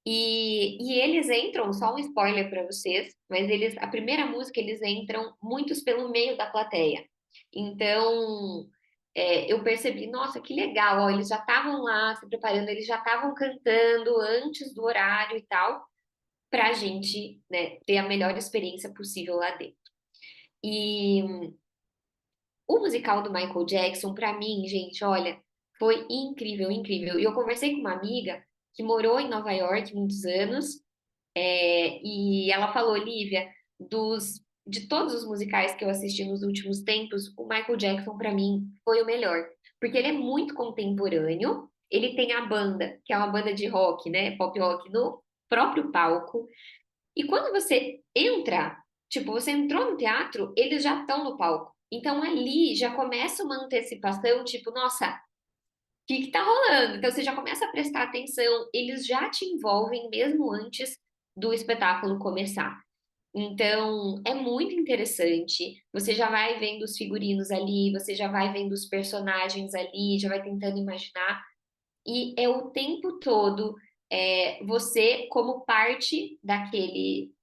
Speaker 1: E eles entram, só um spoiler para vocês, mas a primeira música eles entram muitos pelo meio da plateia. Então, eu percebi, nossa, que legal, ó, eles já estavam lá se preparando, eles já estavam cantando antes do horário e tal, para a gente, né, ter a melhor experiência possível lá dentro. E o musical do Michael Jackson, para mim, gente, olha, foi incrível, incrível. E eu conversei com uma amiga. que morou em Nova York muitos anos, e ela falou, Lívia, de todos os musicais que eu assisti nos últimos tempos, o Michael Jackson, para mim, foi o melhor. Porque ele é muito contemporâneo, ele tem a banda, que é uma banda de rock, né? Pop rock, no próprio palco. E quando você entra, tipo, você entrou no teatro, eles já estão no palco. Então ali já começa uma antecipação, tipo, nossa, que tá rolando? Então você já começa a prestar atenção, eles já te envolvem mesmo antes do espetáculo começar. Então, é muito interessante. Você já vai vendo os figurinos ali, você já vai vendo os personagens ali, já vai tentando imaginar. E é o tempo todo você como parte daquele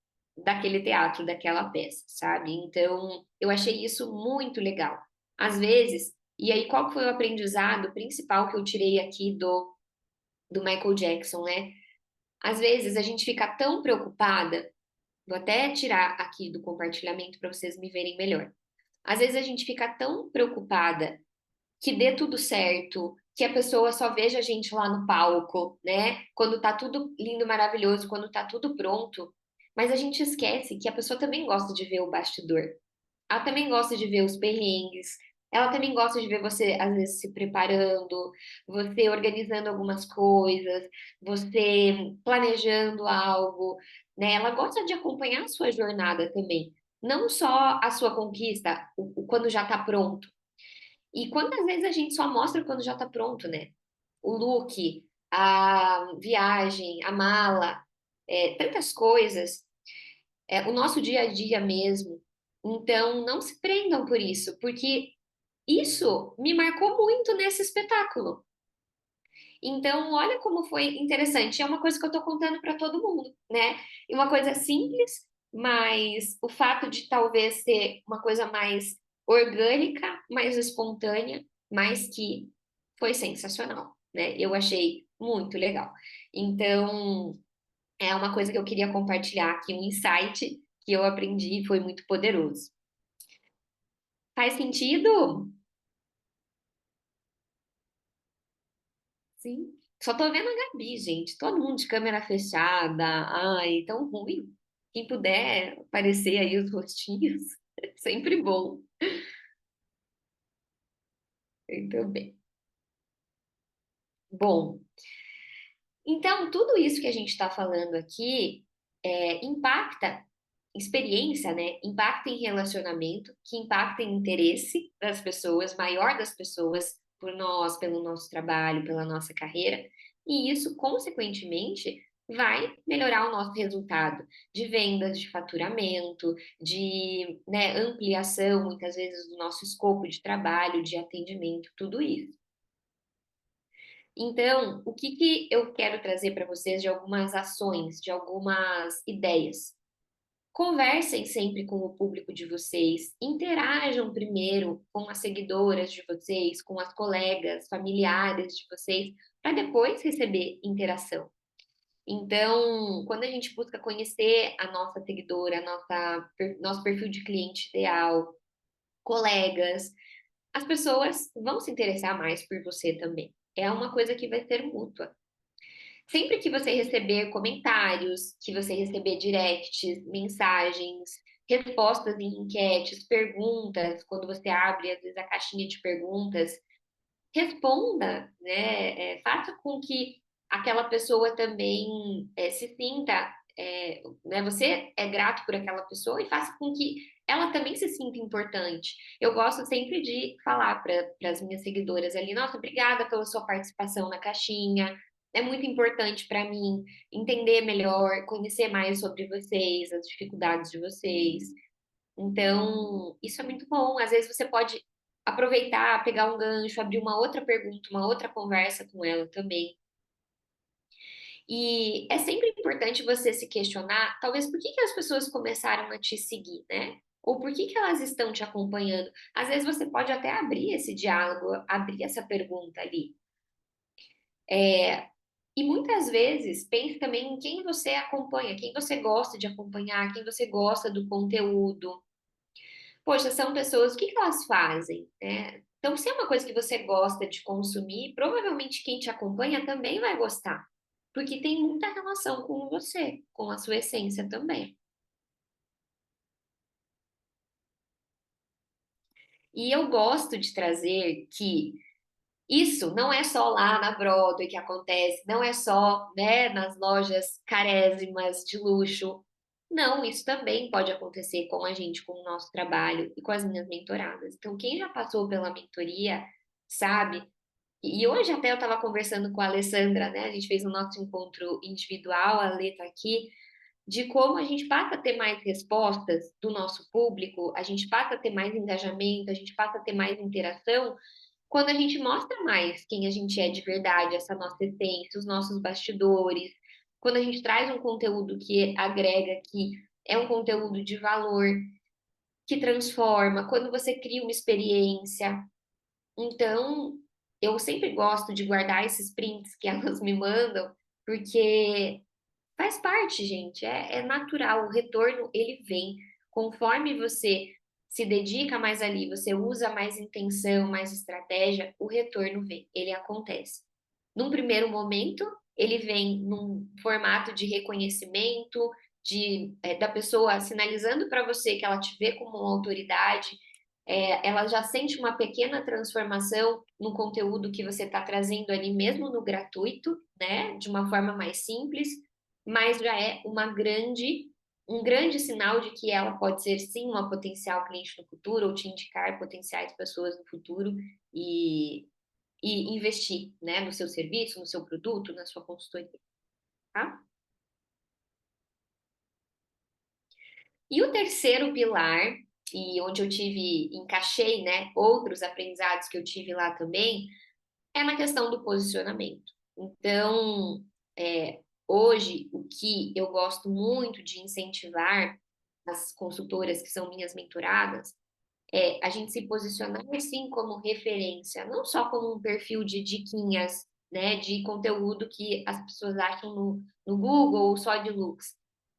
Speaker 1: teatro, daquela peça, sabe? Então, eu achei isso muito legal. Às vezes, e aí qual foi o aprendizado principal que eu tirei aqui do Michael Jackson, né? Às vezes a gente fica tão preocupada, vou até tirar aqui do compartilhamento para vocês me verem melhor. Às vezes a gente fica tão preocupada que dê tudo certo, que a pessoa só veja a gente lá no palco, né? Quando tá tudo lindo, maravilhoso, quando tá tudo pronto. Mas a gente esquece que a pessoa também gosta de ver o bastidor. Ela também gosta de ver os perrengues. Ela também gosta de ver você, às vezes, se preparando, você organizando algumas coisas, você planejando algo, né? Ela gosta de acompanhar a sua jornada também. Não só a sua conquista, quando já tá pronto. E quantas vezes a gente só mostra quando já tá pronto, né? O look, a viagem, a mala, tantas coisas, o nosso dia a dia mesmo. Então, não se prendam por isso, porque isso me marcou muito nesse espetáculo. Então, olha como foi interessante. É uma coisa que eu tô contando para todo mundo, né? E uma coisa simples, mas o fato de talvez ser uma coisa mais orgânica, mais espontânea, mas que foi sensacional, né? Eu achei muito legal. Então, é uma coisa que eu queria compartilhar aqui, um insight que eu aprendi e foi muito poderoso. Faz sentido? Sim. Só tô vendo a Gabi, gente. Todo mundo de câmera fechada. Ai, tão ruim. Quem puder aparecer aí os rostinhos, é sempre bom. Muito bem. Bom, então tudo isso que a gente está falando aqui impacta experiência, né? Impacta em relacionamento, que impacta em interesse das pessoas, maior das pessoas, por nós, pelo nosso trabalho, pela nossa carreira, e isso, consequentemente, vai melhorar o nosso resultado de vendas, de faturamento, de, né, ampliação, muitas vezes, do nosso escopo de trabalho, de atendimento, tudo isso. Então, o que que eu quero trazer para vocês de algumas ações, de algumas ideias? Conversem sempre com o público de vocês, interajam primeiro com as seguidoras de vocês, com as colegas, familiares de vocês, para depois receber interação. Então, quando a gente busca conhecer a nossa seguidora, nosso perfil de cliente ideal, colegas, as pessoas vão se interessar mais por você também. É uma coisa que vai ser mútua. Sempre que você receber comentários, que você receber directs, mensagens, respostas em enquetes, perguntas, quando você abre, às vezes, a caixinha de perguntas, responda, né? Faça com que aquela pessoa também se sinta, né? Você é grato por aquela pessoa e faça com que ela também se sinta importante. Eu gosto sempre de falar para as minhas seguidoras ali, nossa, obrigada pela sua participação na caixinha. É muito importante para mim entender melhor, conhecer mais sobre vocês, as dificuldades de vocês. Então, isso é muito bom. Às vezes você pode aproveitar, pegar um gancho, abrir uma outra pergunta, uma outra conversa com ela também. E é sempre importante você se questionar, talvez por que que as pessoas começaram a te seguir, né? Ou por que que elas estão te acompanhando? Às vezes você pode até abrir esse diálogo, abrir essa pergunta ali. E muitas vezes pense também em quem você acompanha, quem você gosta de acompanhar, quem você gosta do conteúdo. Poxa, são pessoas, o que que elas fazem, né? Então, se é uma coisa que você gosta de consumir, provavelmente quem te acompanha também vai gostar. porque tem muita relação com você, com a sua essência também. E eu gosto de trazer que isso não é só lá na Broadway que acontece, não é só, né, nas lojas carésimas de luxo. Não, isso também pode acontecer com a gente, com o nosso trabalho e com as minhas mentoradas. Então, quem já passou pela mentoria sabe. E hoje até eu estava conversando com a Alessandra, né? A gente fez o nosso encontro individual, a Lê tá aqui, de como a gente passa a ter mais respostas do nosso público, a gente passa a ter mais engajamento, a gente passa a ter mais interação quando a gente mostra mais quem a gente é de verdade, essa nossa essência, os nossos bastidores, quando a gente traz um conteúdo que agrega, que é um conteúdo de valor, que transforma, quando você cria uma experiência. Então, eu sempre gosto de guardar esses prints que elas me mandam, porque faz parte, gente, é natural, o retorno ele vem conforme você se dedica mais ali, você usa mais intenção, mais estratégia, o retorno vem, ele acontece. Num primeiro momento, ele vem num formato de reconhecimento, da pessoa sinalizando para você que ela te vê como uma autoridade, ela já sente uma pequena transformação no conteúdo que você está trazendo ali, mesmo no gratuito, né, de uma forma mais simples, mas já é um grande sinal de que ela pode ser sim uma potencial cliente no futuro ou te indicar potenciais pessoas no futuro e, e investir, né, no seu serviço, no seu produto, na sua consultoria, tá? E o terceiro pilar, e onde eu encaixei, né, outros aprendizados que eu tive lá também, é na questão do posicionamento. Então, hoje, o que eu gosto muito de incentivar as consultoras que são minhas mentoradas é a gente se posicionar sim como referência, não só como um perfil de diquinhas, né, de conteúdo que as pessoas acham no Google ou só de looks,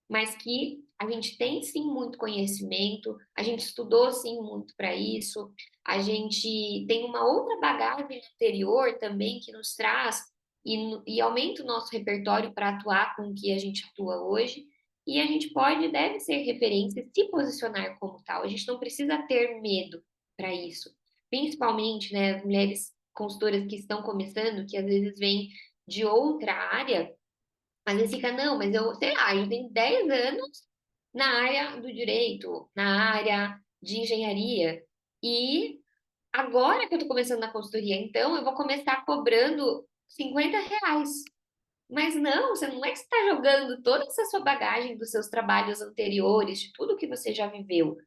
Speaker 1: mas que a gente tem sim muito conhecimento, a gente estudou sim muito para isso, a gente tem uma outra bagagem anterior também que nos traz e aumenta o nosso repertório para atuar com o que a gente atua hoje. E a gente pode e deve ser referência, se posicionar como tal. A gente não precisa ter medo para isso. Principalmente, né, as mulheres consultoras que estão começando, que às vezes vêm de outra área, às vezes fica, não, mas eu, sei lá, eu tenho 10 anos na área do direito, na área de engenharia, e agora que eu estou começando na consultoria, então eu vou começar cobrando R$ 50. Mas não, você não é que está jogando toda essa sua bagagem dos seus trabalhos anteriores, de tudo que você já viveu.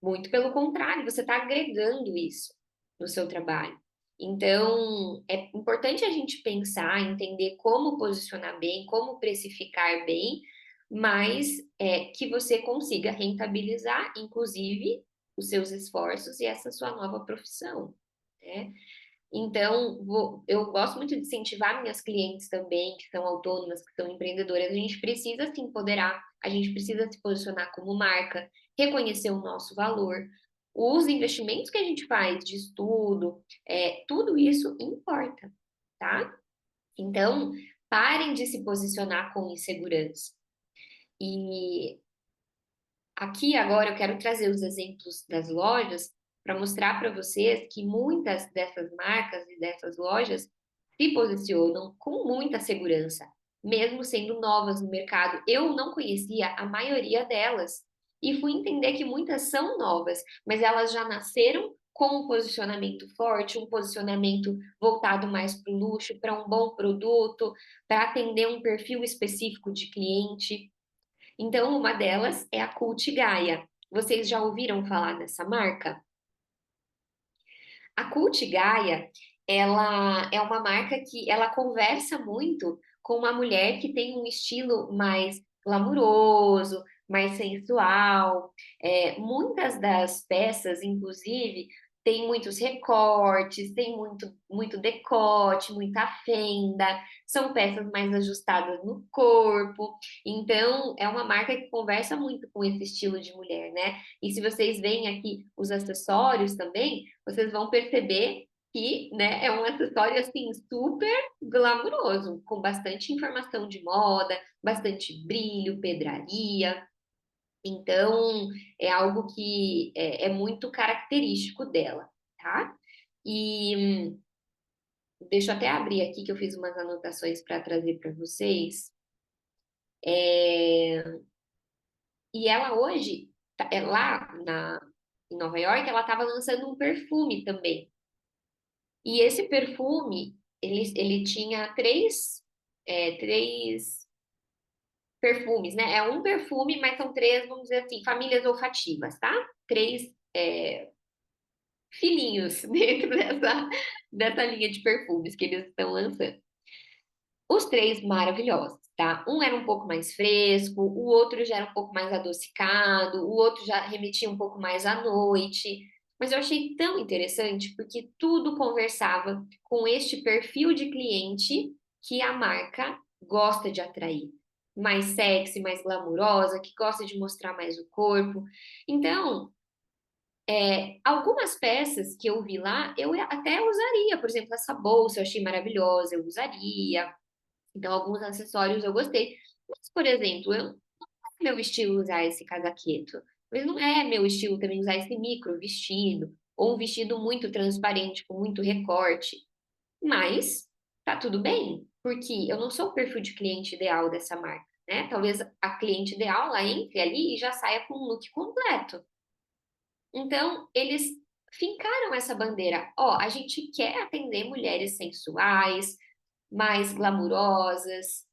Speaker 1: Muito pelo contrário, você está agregando isso no seu trabalho. Então, é importante a gente pensar, entender como posicionar bem, como precificar bem, mas que você consiga rentabilizar, inclusive, os seus esforços e essa sua nova profissão, né? Então, eu gosto muito de incentivar minhas clientes também, que são autônomas, que são empreendedoras. A gente precisa se empoderar, a gente precisa se posicionar como marca, reconhecer o nosso valor. Os investimentos que a gente faz de estudo, tudo isso importa, tá? Então, parem de se posicionar com insegurança. E aqui agora eu quero trazer os exemplos das lojas para mostrar para vocês que muitas dessas marcas e dessas lojas se posicionam com muita segurança, mesmo sendo novas no mercado. Eu não conhecia a maioria delas e fui entender que muitas são novas, mas elas já nasceram com um posicionamento forte, um posicionamento voltado mais para o luxo, para um bom produto, para atender um perfil específico de cliente. Então, uma delas é a Cult Gaia. Vocês já ouviram falar dessa marca? A Cult Gaia, ela é uma marca que ela conversa muito com uma mulher que tem um estilo mais glamuroso, mais sensual. Muitas das peças, inclusive, tem muitos recortes, tem muito decote, muita fenda, são peças mais ajustadas no corpo. Então, é uma marca que conversa muito com esse estilo de mulher, né? E se vocês veem aqui os acessórios também, vocês vão perceber que, né, é um acessório assim super glamouroso, com bastante informação de moda, bastante brilho, pedraria. Então, é algo que é muito característico dela, tá? E deixa eu até abrir aqui que eu fiz umas anotações para trazer para vocês. E ela hoje, lá em Nova York, ela estava lançando um perfume também. E esse perfume, ele tinha três perfumes, né? É um perfume, mas são três, vamos dizer assim, famílias olfativas, tá? Três filhinhos dentro dessa linha de perfumes que eles estão lançando. Os três maravilhosos, tá? Um era um pouco mais fresco, o outro já era um pouco mais adocicado, o outro já remetia um pouco mais à noite. Mas eu achei tão interessante porque tudo conversava com este perfil de cliente que a marca gosta de atrair. Mais sexy, mais glamurosa, que gosta de mostrar mais o corpo. Então, algumas peças que eu vi lá, eu até usaria. Por exemplo, essa bolsa eu achei maravilhosa, eu usaria. Então, alguns acessórios eu gostei. Mas, por exemplo, não é meu estilo usar esse casaqueto. Mas não é meu estilo também usar esse micro vestido. Ou um vestido muito transparente, com muito recorte. Mas tá tudo bem, porque eu não sou o perfil de cliente ideal dessa marca, né? Talvez a cliente ideal lá entre ali e já saia com um look completo. Então, eles fincaram essa bandeira. Ó, a gente quer atender mulheres sensuais, mais glamurosas,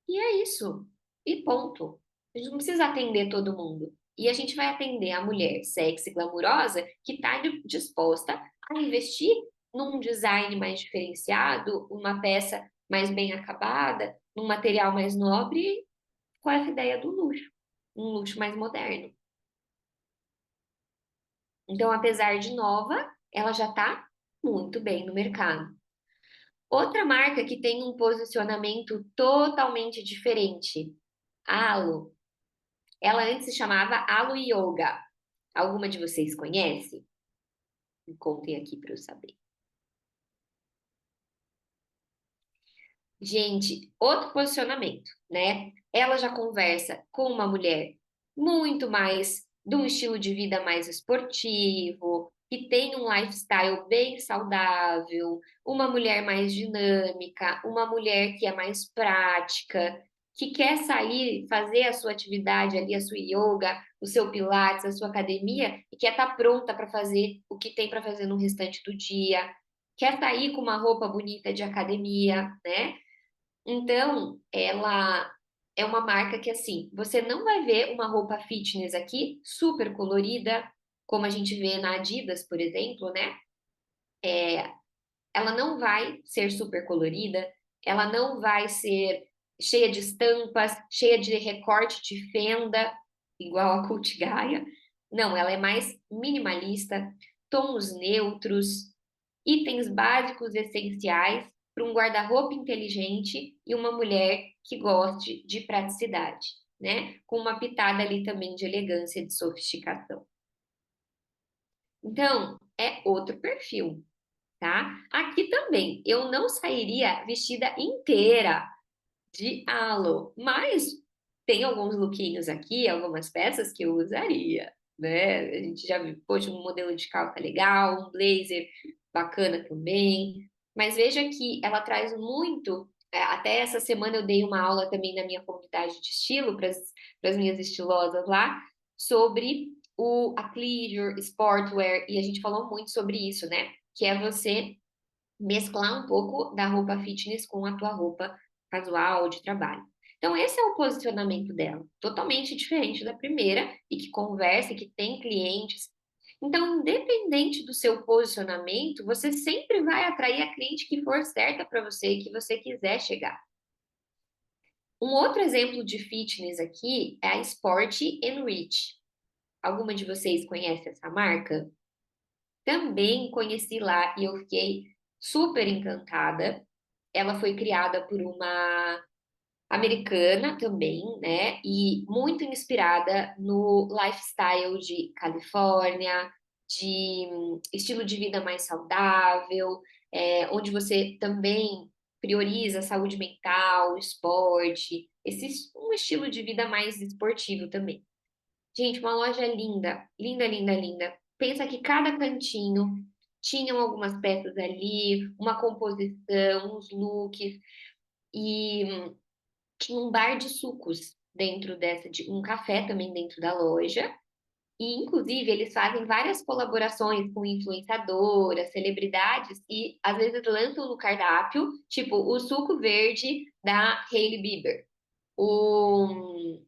Speaker 1: e é isso. E ponto. A gente não precisa atender todo mundo. E a gente vai atender a mulher sexy, glamurosa, que está disposta a investir num design mais diferenciado, uma peça mais bem acabada, num material mais nobre, com essa ideia do luxo. Um luxo mais moderno. Então, apesar de nova, ela já está muito bem no mercado. Outra marca que tem um posicionamento totalmente diferente, a Alo. Ela antes se chamava Alo Yoga. Alguma de vocês conhece? Me contem aqui para eu saber. Gente, outro posicionamento, né? Ela já conversa com uma mulher muito mais de um estilo de vida mais esportivo, que tem um lifestyle bem saudável, uma mulher mais dinâmica, uma mulher que é mais prática, que quer sair, fazer a sua atividade ali, a sua yoga, o seu pilates, a sua academia, e quer estar pronta para fazer o que tem para fazer no restante do dia, quer sair com uma roupa bonita de academia, né? Então, ela é uma marca que, assim, você não vai ver uma roupa fitness aqui super colorida, como a gente vê na Adidas, por exemplo, né? Ela não vai ser super colorida, ela não vai ser cheia de estampas, cheia de recorte de fenda, igual a Cult Gaia. Não, ela é mais minimalista, tons neutros, itens básicos essenciais para um guarda-roupa inteligente e uma mulher que goste de praticidade, né? Com uma pitada ali também de elegância e de sofisticação. Então, é outro perfil, tá? Aqui também, eu não sairia vestida inteira de halo, mas tem alguns lookinhos aqui, algumas peças que eu usaria, né? A gente já viu, poxa, um modelo de calça legal, um blazer bacana também, mas veja que ela traz muito. Até essa semana eu dei uma aula também na minha comunidade de estilo para as minhas estilosas lá sobre o athleisure, sportwear, e a gente falou muito sobre isso, né? Que é você mesclar um pouco da roupa fitness com a tua roupa casual de trabalho. Então, esse é o posicionamento dela, totalmente diferente da primeira e que conversa, e que tem clientes. Então, independente do seu posicionamento, você sempre vai atrair a cliente que for certa para você, que você quiser chegar. Um outro exemplo de fitness aqui é a Sport Rich. Alguma de vocês conhece essa marca? Também conheci lá e eu fiquei super encantada. Ela foi criada por uma americana também, né? E muito inspirada no lifestyle de Califórnia, de estilo de vida mais saudável, onde você também prioriza a saúde mental, esporte, um estilo de vida mais esportivo também. Gente, uma loja linda, linda, linda, linda. Pensa que cada cantinho tinham algumas peças ali, uma composição, uns looks e tinha um bar de sucos dentro um café também dentro da loja. E, inclusive, eles fazem várias colaborações com influenciadoras, celebridades, e às vezes lançam no cardápio, tipo, o suco verde da Hailey Bieber, o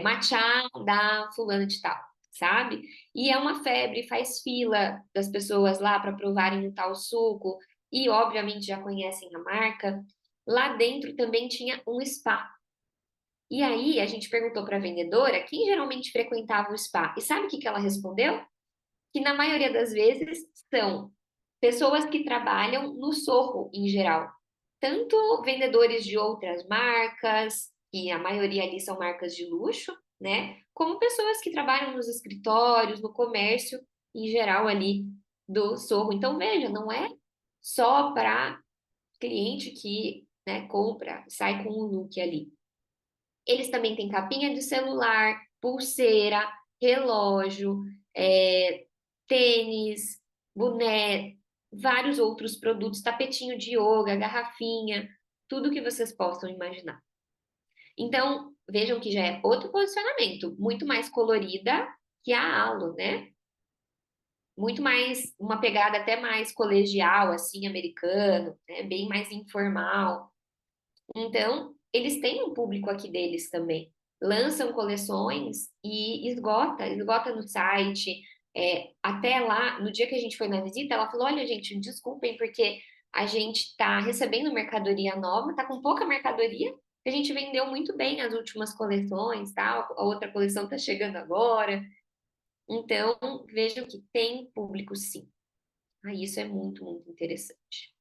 Speaker 1: matcha da fulana de tal, sabe? E é uma febre, faz fila das pessoas lá para provarem o tal suco, e obviamente já conhecem a marca. Lá dentro também tinha um spa. E aí a gente perguntou para a vendedora quem geralmente frequentava o spa. E sabe o que que ela respondeu? Que na maioria das vezes são pessoas que trabalham no Sorro em geral. Tanto vendedores de outras marcas, que a maioria ali são marcas de luxo, né? Como pessoas que trabalham nos escritórios, no comércio em geral ali do Sorro. Então, veja, não é só para cliente que, né, compra, sai com um look ali. Eles também têm capinha de celular, pulseira, relógio, é, tênis, boné, vários outros produtos, tapetinho de yoga, garrafinha, tudo que vocês possam imaginar. Então, vejam que já é outro posicionamento, muito mais colorida que a Alo, né? Muito mais, uma pegada até mais colegial, assim, americano, né? Bem mais informal. Então, eles têm um público aqui deles também. Lançam coleções e esgota no site. Até lá, no dia que a gente foi na visita, ela falou: Olha, gente, desculpem, porque a gente está recebendo mercadoria nova, está com pouca mercadoria. A gente vendeu muito bem as últimas coleções, tal. A outra coleção está chegando agora. Então, vejam que tem público sim. Isso é muito, muito interessante.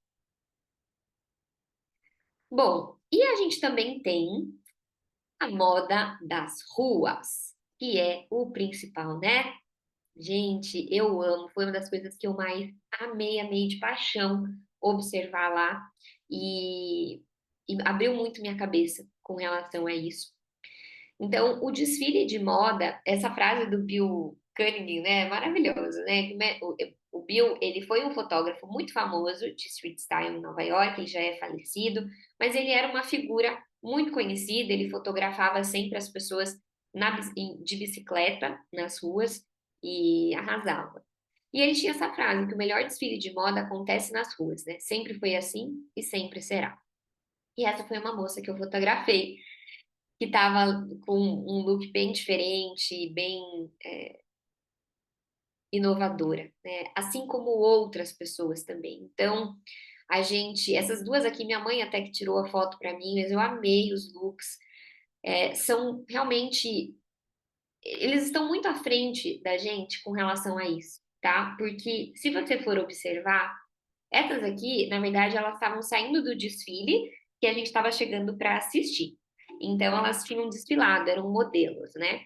Speaker 1: Bom, e a gente também tem a moda das ruas, que é o principal, né? Gente, eu amo, foi uma das coisas que eu mais amei, amei de paixão observar lá e abriu muito minha cabeça com relação a isso. Então, o desfile de moda, essa frase do Bill Cunningham, né, é maravilhoso, né? O Bill, ele foi um fotógrafo muito famoso de street style em Nova York, ele já é falecido, mas ele era uma figura muito conhecida, ele fotografava sempre as pessoas de bicicleta nas ruas e arrasava. E ele tinha essa frase, que o melhor desfile de moda acontece nas ruas, né? Sempre foi assim e sempre será. E essa foi uma moça que eu fotografei que estava com um look bem diferente, bem inovadora, né? Assim como outras pessoas também. Então, essas duas aqui, minha mãe até que tirou a foto para mim, mas eu amei os looks. São realmente, eles estão muito à frente da gente com relação a isso, tá? Porque se você for observar, essas aqui, na verdade, elas estavam saindo do desfile que a gente estava chegando para assistir. Então, elas tinham desfilado, eram modelos, né?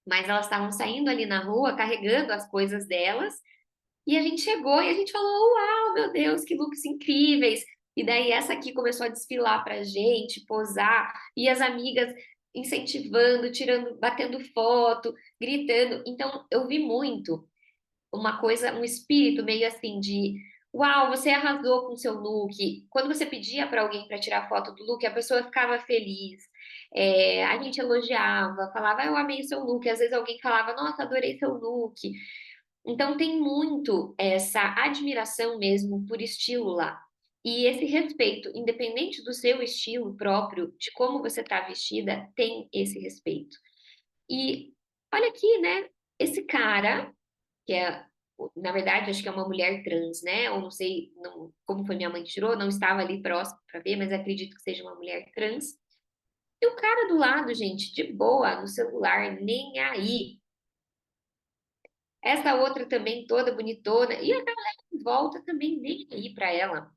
Speaker 1: Mas elas estavam saindo ali na rua, carregando as coisas delas, e a gente chegou e a gente falou: Uau, meu Deus, que looks incríveis! E daí essa aqui começou a desfilar pra gente, posar, e as amigas incentivando, tirando, batendo foto, gritando. Então eu vi muito uma coisa, um espírito meio assim de uau, você arrasou com o seu look. Quando você pedia para alguém para tirar foto do look, a pessoa ficava feliz. A gente elogiava, falava, eu amei o seu look. Às vezes alguém falava, nossa, adorei seu look. Então tem muito essa admiração mesmo por estilo lá. E esse respeito, independente do seu estilo próprio, de como você está vestida, tem esse respeito. E olha aqui, né? Esse cara que é, na verdade, acho que é uma mulher trans, né? Ou não sei como foi minha mãe que tirou, não estava ali próximo para ver, mas acredito que seja uma mulher trans. E o cara do lado, gente, de boa, no celular, nem aí. Essa outra também toda bonitona, e a galera em volta também nem aí para ela.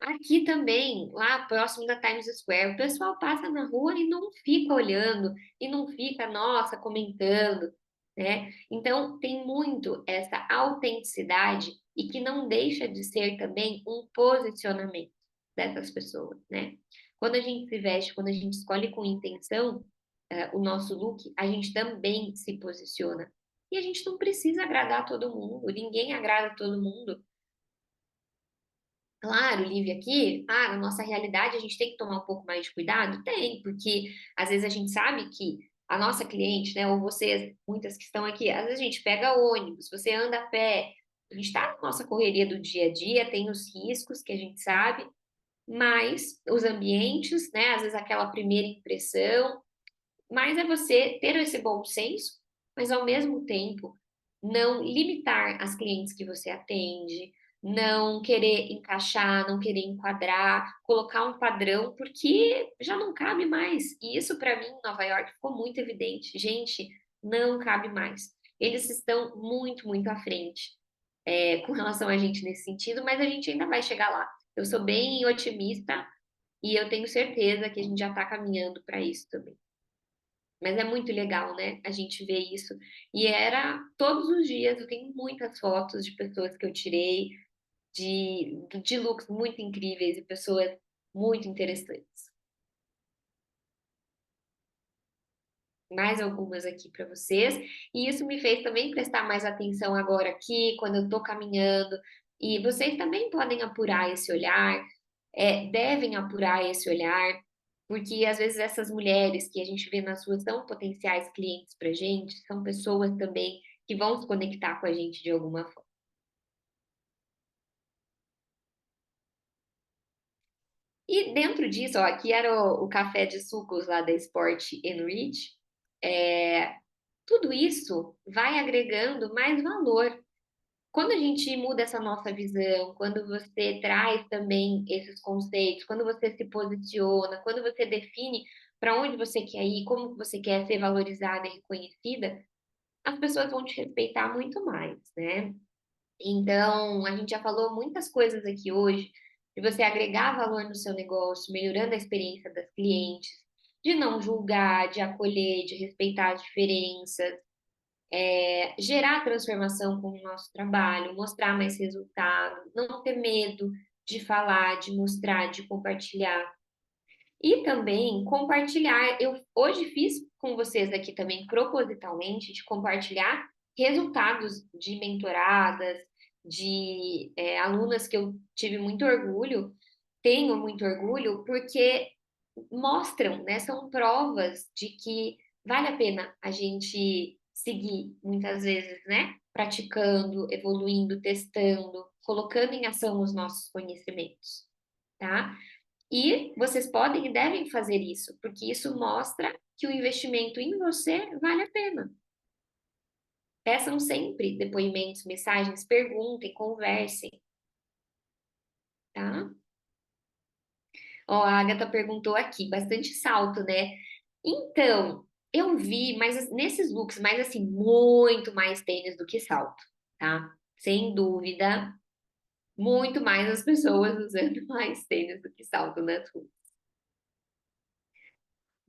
Speaker 1: Aqui também, lá próximo da Times Square, o pessoal passa na rua e não fica olhando, e não fica, nossa, comentando. né? Então, tem muito essa autenticidade e que não deixa de ser também um posicionamento dessas pessoas, né? Quando a gente se veste, quando a gente escolhe com intenção, o nosso look, a gente também se posiciona. E a gente não precisa agradar todo mundo, ninguém agrada todo mundo. Claro, Lívia, aqui, na nossa realidade a gente tem que tomar um pouco mais de cuidado? Tem, porque às vezes a gente sabe que a nossa cliente, né, ou vocês, muitas que estão aqui, às vezes a gente pega ônibus, você anda a pé, a gente está na nossa correria do dia a dia, tem os riscos que a gente sabe, mas os ambientes, né, às vezes aquela primeira impressão, mas é você ter esse bom senso, mas ao mesmo tempo não limitar as clientes que você atende, não querer encaixar, não querer enquadrar, colocar um padrão, porque já não cabe mais. E isso para mim em Nova York ficou muito evidente. Gente, não cabe mais. Eles estão muito, muito à frente, com relação a gente nesse sentido, mas a gente ainda vai chegar lá. Eu sou bem otimista e eu tenho certeza que a gente já está caminhando para isso também. Mas é muito legal, né? A gente vê isso. E era todos os dias, eu tenho muitas fotos de pessoas que eu tirei, de looks muito incríveis e pessoas muito interessantes. Mais algumas aqui para vocês. E isso me fez também prestar mais atenção agora aqui, quando eu estou caminhando. E vocês também podem apurar esse olhar, devem apurar esse olhar, porque às vezes essas mulheres que a gente vê nas ruas são potenciais clientes para gente, são pessoas também que vão se conectar com a gente de alguma forma. E dentro disso, ó, aqui era o café de sucos lá da Sport Enrich. É, tudo isso vai agregando mais valor. Quando a gente muda essa nossa visão, quando você traz também esses conceitos, quando você se posiciona, quando você define para onde você quer ir, como você quer ser valorizada e reconhecida, as pessoas vão te respeitar muito mais, né? Então, a gente já falou muitas coisas aqui hoje, de você agregar valor no seu negócio, melhorando a experiência das clientes, de não julgar, de acolher, de respeitar as diferenças, gerar transformação com o nosso trabalho, mostrar mais resultado, não ter medo de falar, de mostrar, de compartilhar. E também compartilhar. Eu hoje fiz com vocês aqui também propositalmente de compartilhar resultados de mentoradas, de alunas que eu tive muito orgulho, tenho muito orgulho, porque mostram, né? São provas de que vale a pena a gente seguir muitas vezes, né? Praticando, evoluindo, testando, colocando em ação os nossos conhecimentos, tá? E vocês podem e devem fazer isso, porque isso mostra que o investimento em você vale a pena. Peçam sempre depoimentos, mensagens, perguntem, conversem, tá? Ó, a Agatha perguntou aqui, bastante salto, né? Então, eu vi, mas nesses looks, mais assim, muito mais tênis do que salto, tá? Sem dúvida, muito mais as pessoas usando mais tênis do que salto nas ruas.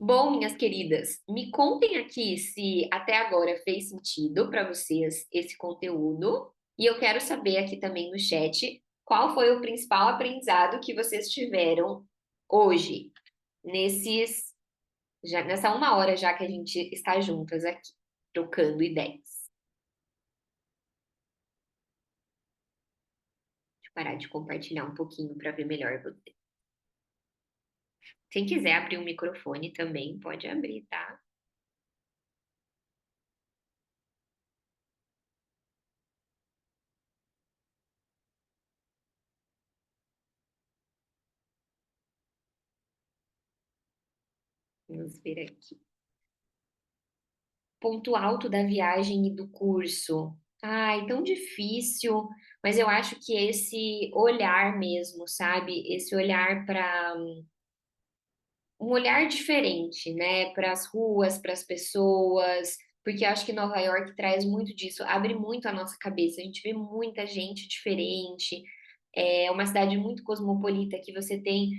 Speaker 1: Bom, minhas queridas, me contem aqui se até agora fez sentido para vocês esse conteúdo. E eu quero saber aqui também no chat qual foi o principal aprendizado que vocês tiveram hoje, nessa 1 hora já que a gente está juntas aqui, trocando ideias. Deixa eu parar de compartilhar um pouquinho para ver melhor você. Quem quiser abrir o microfone também pode abrir, tá? Vamos ver aqui. Ponto alto da viagem e do curso. Ai, tão difícil, mas eu acho que esse olhar mesmo, sabe? Esse olhar para um olhar diferente, né? Para as ruas, para as pessoas, porque eu acho que Nova York traz muito disso, abre muito a nossa cabeça. A gente vê muita gente diferente. É uma cidade muito cosmopolita que você tem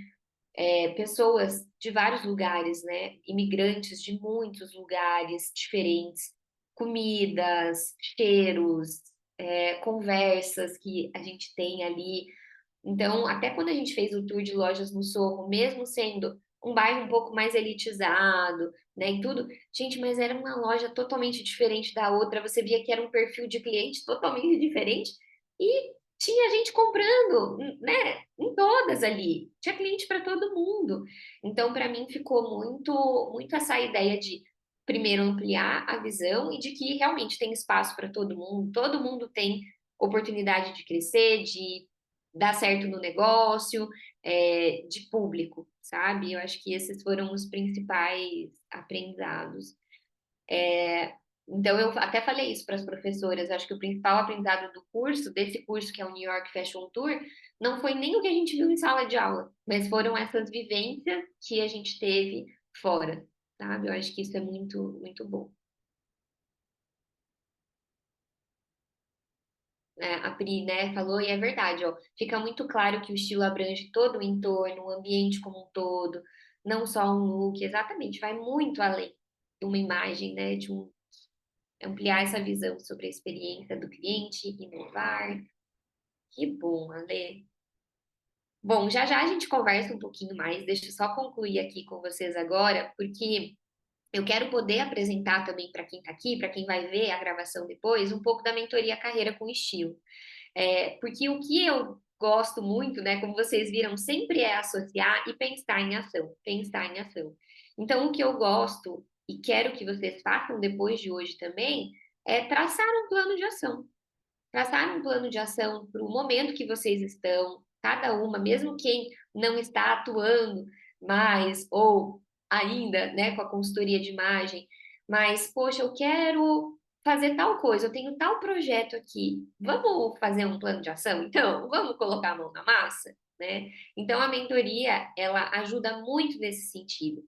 Speaker 1: pessoas de vários lugares, né? Imigrantes de muitos lugares diferentes. comidas, cheiros, conversas que a gente tem ali. Então, até quando a gente fez o tour de lojas no Sorro, mesmo sendo um bairro um pouco mais elitizado, né, e tudo, gente, mas era uma loja totalmente diferente da outra. Você via que era um perfil de cliente totalmente diferente e tinha gente comprando, né, em todas ali. Tinha cliente para todo mundo. Então, para mim, ficou muito essa ideia de primeiro ampliar a visão e de que realmente tem espaço para todo mundo tem oportunidade de crescer, de dar certo no negócio, de público, sabe? Eu acho que esses foram os principais aprendizados. Então, eu até falei isso para as professoras. Acho que o principal aprendizado do curso, desse curso que é o New York Fashion Tour, não foi nem o que a gente viu em sala de aula, mas foram essas vivências que a gente teve fora, sabe? Eu acho que isso é muito bom. A Pri, né, falou, e é verdade, ó, fica muito claro que o estilo abrange todo o entorno, o ambiente como um todo, não só um look, exatamente, vai muito além de uma imagem, né, ampliar essa visão sobre a experiência do cliente, inovar. Que bom, Ale. Bom, já já a gente conversa um pouquinho mais, deixa eu só concluir aqui com vocês agora, porque eu quero poder apresentar também para quem está aqui, para quem vai ver a gravação depois, um pouco da mentoria Carreira com Estilo. Porque o que eu gosto muito, né, como vocês viram, sempre é associar e pensar em ação, pensar em ação. Então, o que eu gosto e quero que vocês façam depois de hoje também é traçar um plano de ação. Traçar um plano de ação para o momento que vocês estão, cada uma, mesmo quem não está atuando mais ou ainda, né, com a consultoria de imagem, mas, poxa, eu quero fazer tal coisa, eu tenho tal projeto aqui, vamos fazer um plano de ação? Então, vamos colocar a mão na massa, né? Então, a mentoria, ela ajuda muito nesse sentido.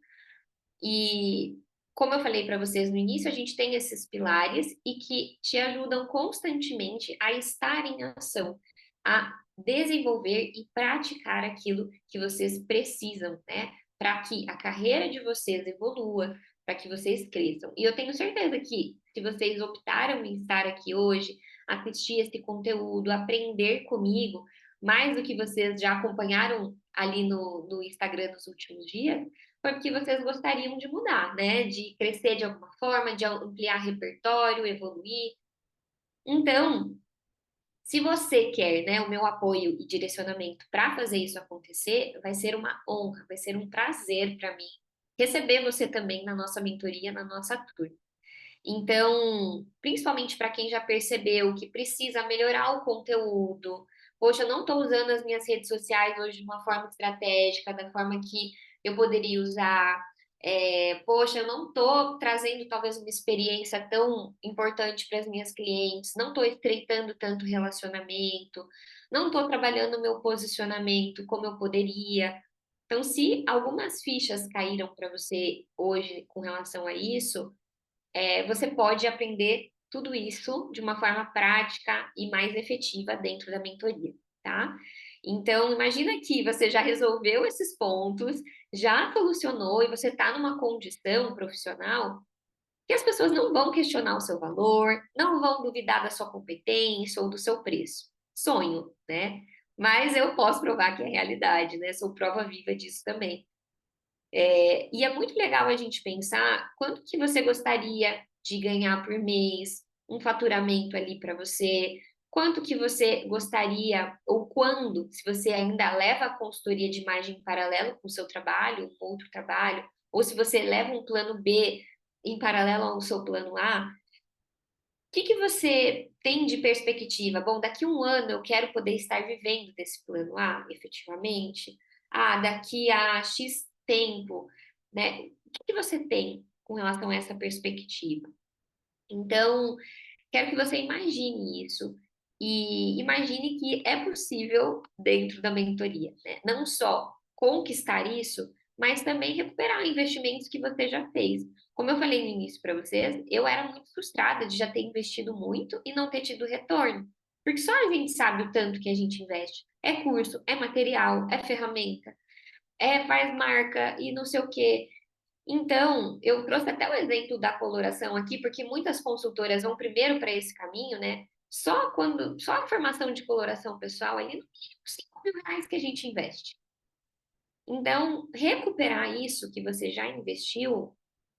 Speaker 1: E como eu falei para vocês no início, a gente tem esses pilares e que te ajudam constantemente a estar em ação, a desenvolver e praticar aquilo que vocês precisam, né? Para que a carreira de vocês evolua, para que vocês cresçam. E eu tenho certeza que se vocês optaram em estar aqui hoje, assistir esse conteúdo, aprender comigo, mais do que vocês já acompanharam ali no Instagram nos últimos dias, porque vocês gostariam de mudar, né? De crescer de alguma forma, de ampliar repertório, evoluir. Então, se você quer, né, o meu apoio e direcionamento para fazer isso acontecer, vai ser uma honra, vai ser um prazer para mim receber você também na nossa mentoria, na nossa tour. Então, principalmente para quem já percebeu que precisa melhorar o conteúdo, poxa, eu não estou usando as minhas redes sociais hoje de uma forma estratégica, da forma que eu poderia usar. Poxa, eu não estou trazendo talvez uma experiência tão importante para as minhas clientes, não estou estreitando tanto o relacionamento, não estou trabalhando o meu posicionamento como eu poderia. Então, se algumas fichas caíram para você hoje com relação a isso, você pode aprender tudo isso de uma forma prática e mais efetiva dentro da mentoria, tá? Então, imagina que você já resolveu esses pontos, já solucionou e você está numa condição profissional que as pessoas não vão questionar o seu valor, não vão duvidar da sua competência ou do seu preço. Sonho, né? Mas eu posso provar que é realidade, né? Sou prova viva disso também. E é muito legal a gente pensar quanto que você gostaria de ganhar por mês, um faturamento ali para você, quanto que você gostaria, ou quando, se você ainda leva a consultoria de imagem em paralelo com o seu trabalho, um outro trabalho, ou se você leva um plano B em paralelo ao seu plano A, o que que você tem de perspectiva? Bom, daqui a um ano eu quero poder estar vivendo desse plano A, efetivamente. Ah, daqui a X tempo, né? O que que você tem com relação a essa perspectiva? Então, quero que você imagine isso e imagine que é possível dentro da mentoria, né? Não só conquistar isso, mas também recuperar investimentos que você já fez. Como eu falei no início para vocês, eu era muito frustrada de já ter investido muito e não ter tido retorno. Porque só a gente sabe o tanto que a gente investe. É curso, é material, é ferramenta, faz marca e não sei o quê. Então, eu trouxe até o exemplo da coloração aqui, porque muitas consultoras vão primeiro para esse caminho, né? Só a formação de coloração pessoal ali, no mínimo R$ 5.000 que a gente investe. Então, recuperar isso que você já investiu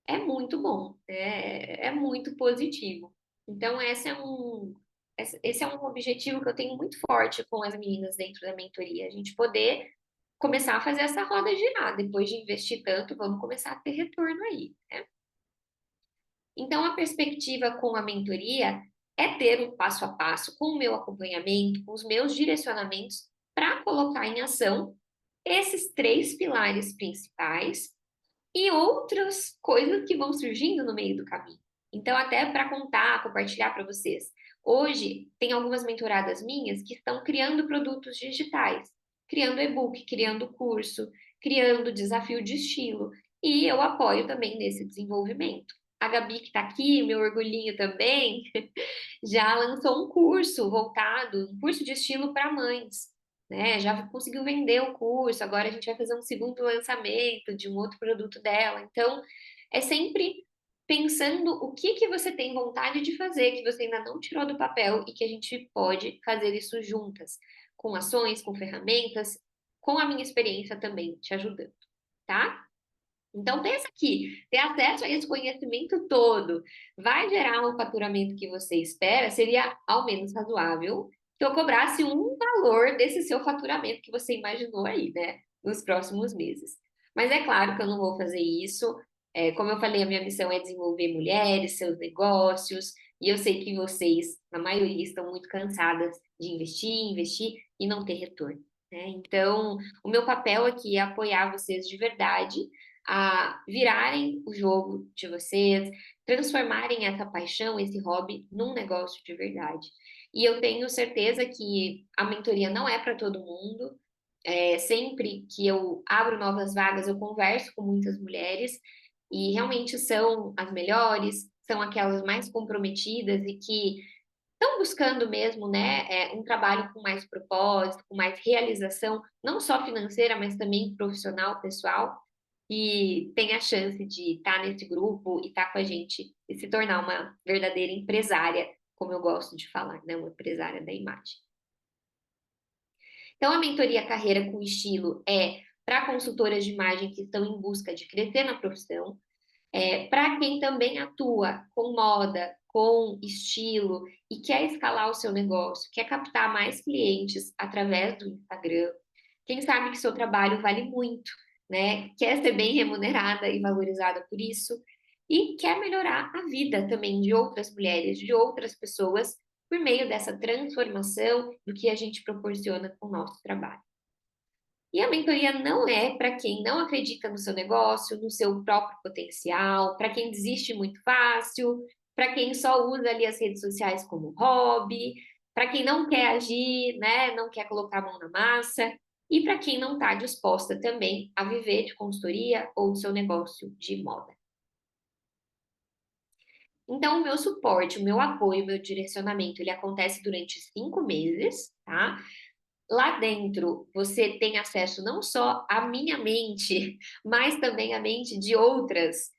Speaker 1: é muito bom, é muito positivo. Então, esse é um objetivo que eu tenho muito forte com as meninas dentro da mentoria, a gente poder começar a fazer essa roda girar. Depois de investir tanto, vamos começar a ter retorno aí, né? Então, a perspectiva com a mentoria é ter um passo a passo com o meu acompanhamento, com os meus direcionamentos para colocar em ação esses três pilares principais e outras coisas que vão surgindo no meio do caminho. Então, até para contar, compartilhar para vocês. Hoje, tem algumas mentoradas minhas que estão criando produtos digitais, criando e-book, criando curso, criando desafio de estilo. E eu apoio também nesse desenvolvimento. A Gabi, que está aqui, meu orgulhinho também, já lançou um curso voltado, um curso de estilo para mães, né? Já conseguiu vender o curso, agora a gente vai fazer um segundo lançamento de um outro produto dela. Então, é sempre pensando o que que você tem vontade de fazer, que você ainda não tirou do papel e que a gente pode fazer isso juntas, com ações, com ferramentas, com a minha experiência também te ajudando, tá? Então, pensa aqui, ter acesso a esse conhecimento todo vai gerar um faturamento que você espera, seria ao menos razoável que eu cobrasse um valor desse seu faturamento que você imaginou aí, né, nos próximos meses. Mas é claro que eu não vou fazer isso. Como eu falei, a minha missão é desenvolver mulheres, seus negócios, e eu sei que vocês, na maioria, estão muito cansadas de investir, investir e não ter retorno, né? Então, o meu papel aqui é apoiar vocês de verdade a virarem o jogo de vocês, transformarem essa paixão, esse hobby, num negócio de verdade. E eu tenho certeza que a mentoria não é para todo mundo. Sempre que eu abro novas vagas, eu converso com muitas mulheres e realmente são as melhores, são aquelas mais comprometidas e que estão buscando mesmo, né, um trabalho com mais propósito, com mais realização, não só financeira, mas também profissional, pessoal, e tem a chance de estar nesse grupo e estar com a gente e se tornar uma verdadeira empresária, como eu gosto de falar, né, uma empresária da imagem. Então, a mentoria Carreira com Estilo é para consultoras de imagem que estão em busca de crescer na profissão, para quem também atua com moda, com estilo e quer escalar o seu negócio, quer captar mais clientes através do Instagram, quem sabe que seu trabalho vale muito, né? Quer ser bem remunerada e valorizada por isso e quer melhorar a vida também de outras mulheres, de outras pessoas, por meio dessa transformação do que a gente proporciona com o nosso trabalho. E a mentoria não é para quem não acredita no seu negócio, no seu próprio potencial, para quem desiste muito fácil, para quem só usa ali as redes sociais como hobby, para quem não quer agir, né, não quer colocar a mão na massa, e para quem não está disposta também a viver de consultoria ou do seu negócio de moda. Então, o meu suporte, o meu apoio, o meu direcionamento, ele acontece durante 5 meses, tá? Lá dentro, você tem acesso não só à minha mente, mas também à mente de outras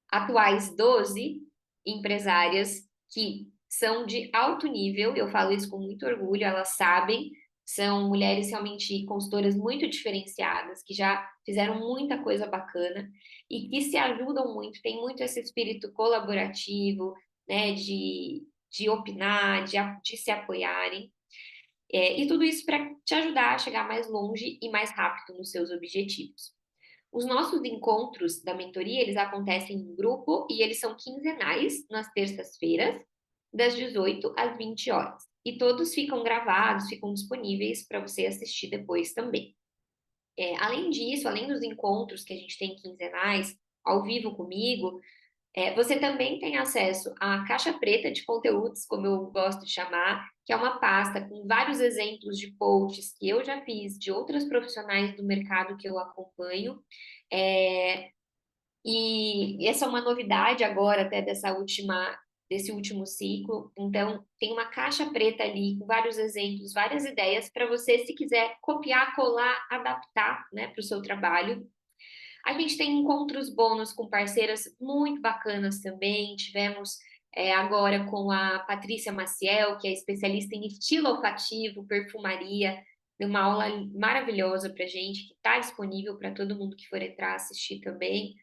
Speaker 1: atuais 12 empresárias que são de alto nível, eu falo isso com muito orgulho, elas sabem, são mulheres realmente consultoras muito diferenciadas, que já fizeram muita coisa bacana e que se ajudam muito, tem muito esse espírito colaborativo, né, de opinar, de se apoiarem. E tudo isso para te ajudar a chegar mais longe e mais rápido nos seus objetivos. Os nossos encontros da mentoria, eles acontecem em grupo e eles são quinzenais, nas terças-feiras, das 18 às 20 horas. E todos ficam gravados, ficam disponíveis para você assistir depois também. Além disso, além dos encontros que a gente tem quinzenais, ao vivo comigo, você também tem acesso à caixa preta de conteúdos, como eu gosto de chamar, que é uma pasta com vários exemplos de posts que eu já fiz de outras profissionais do mercado que eu acompanho. É, e essa é uma novidade agora, até desse último ciclo. Então, tem uma caixa preta ali com vários exemplos, várias ideias para você, se quiser copiar, colar, adaptar, né, para o seu trabalho. A gente tem encontros bônus com parceiras muito bacanas também. Tivemos agora com a Patrícia Maciel, que é especialista em estilo olfativo, perfumaria. Deu uma aula maravilhosa para gente, que está disponível para todo mundo que for entrar assistir também.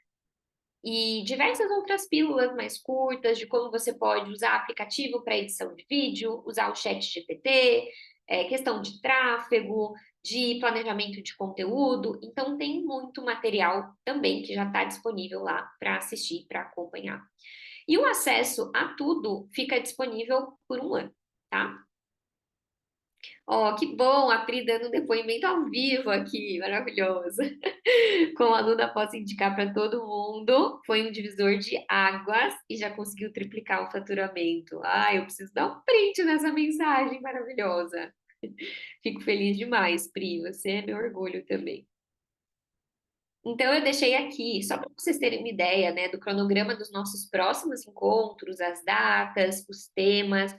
Speaker 1: E diversas outras pílulas mais curtas de como você pode usar aplicativo para edição de vídeo, usar o chat GPT, questão de tráfego, de planejamento de conteúdo. Então, tem muito material também que já está disponível lá para assistir, para acompanhar. E o acesso a tudo fica disponível por um ano, tá? Ó, que bom, a Pri dando depoimento ao vivo aqui, maravilhoso. Como aluna, posso indicar para todo mundo, foi um divisor de águas e já conseguiu triplicar o faturamento. Ah, eu preciso dar um print nessa mensagem maravilhosa. Fico feliz demais, Pri, você é meu orgulho também. Então, eu deixei aqui, só para vocês terem uma ideia, né, do cronograma dos nossos próximos encontros, as datas, os temas,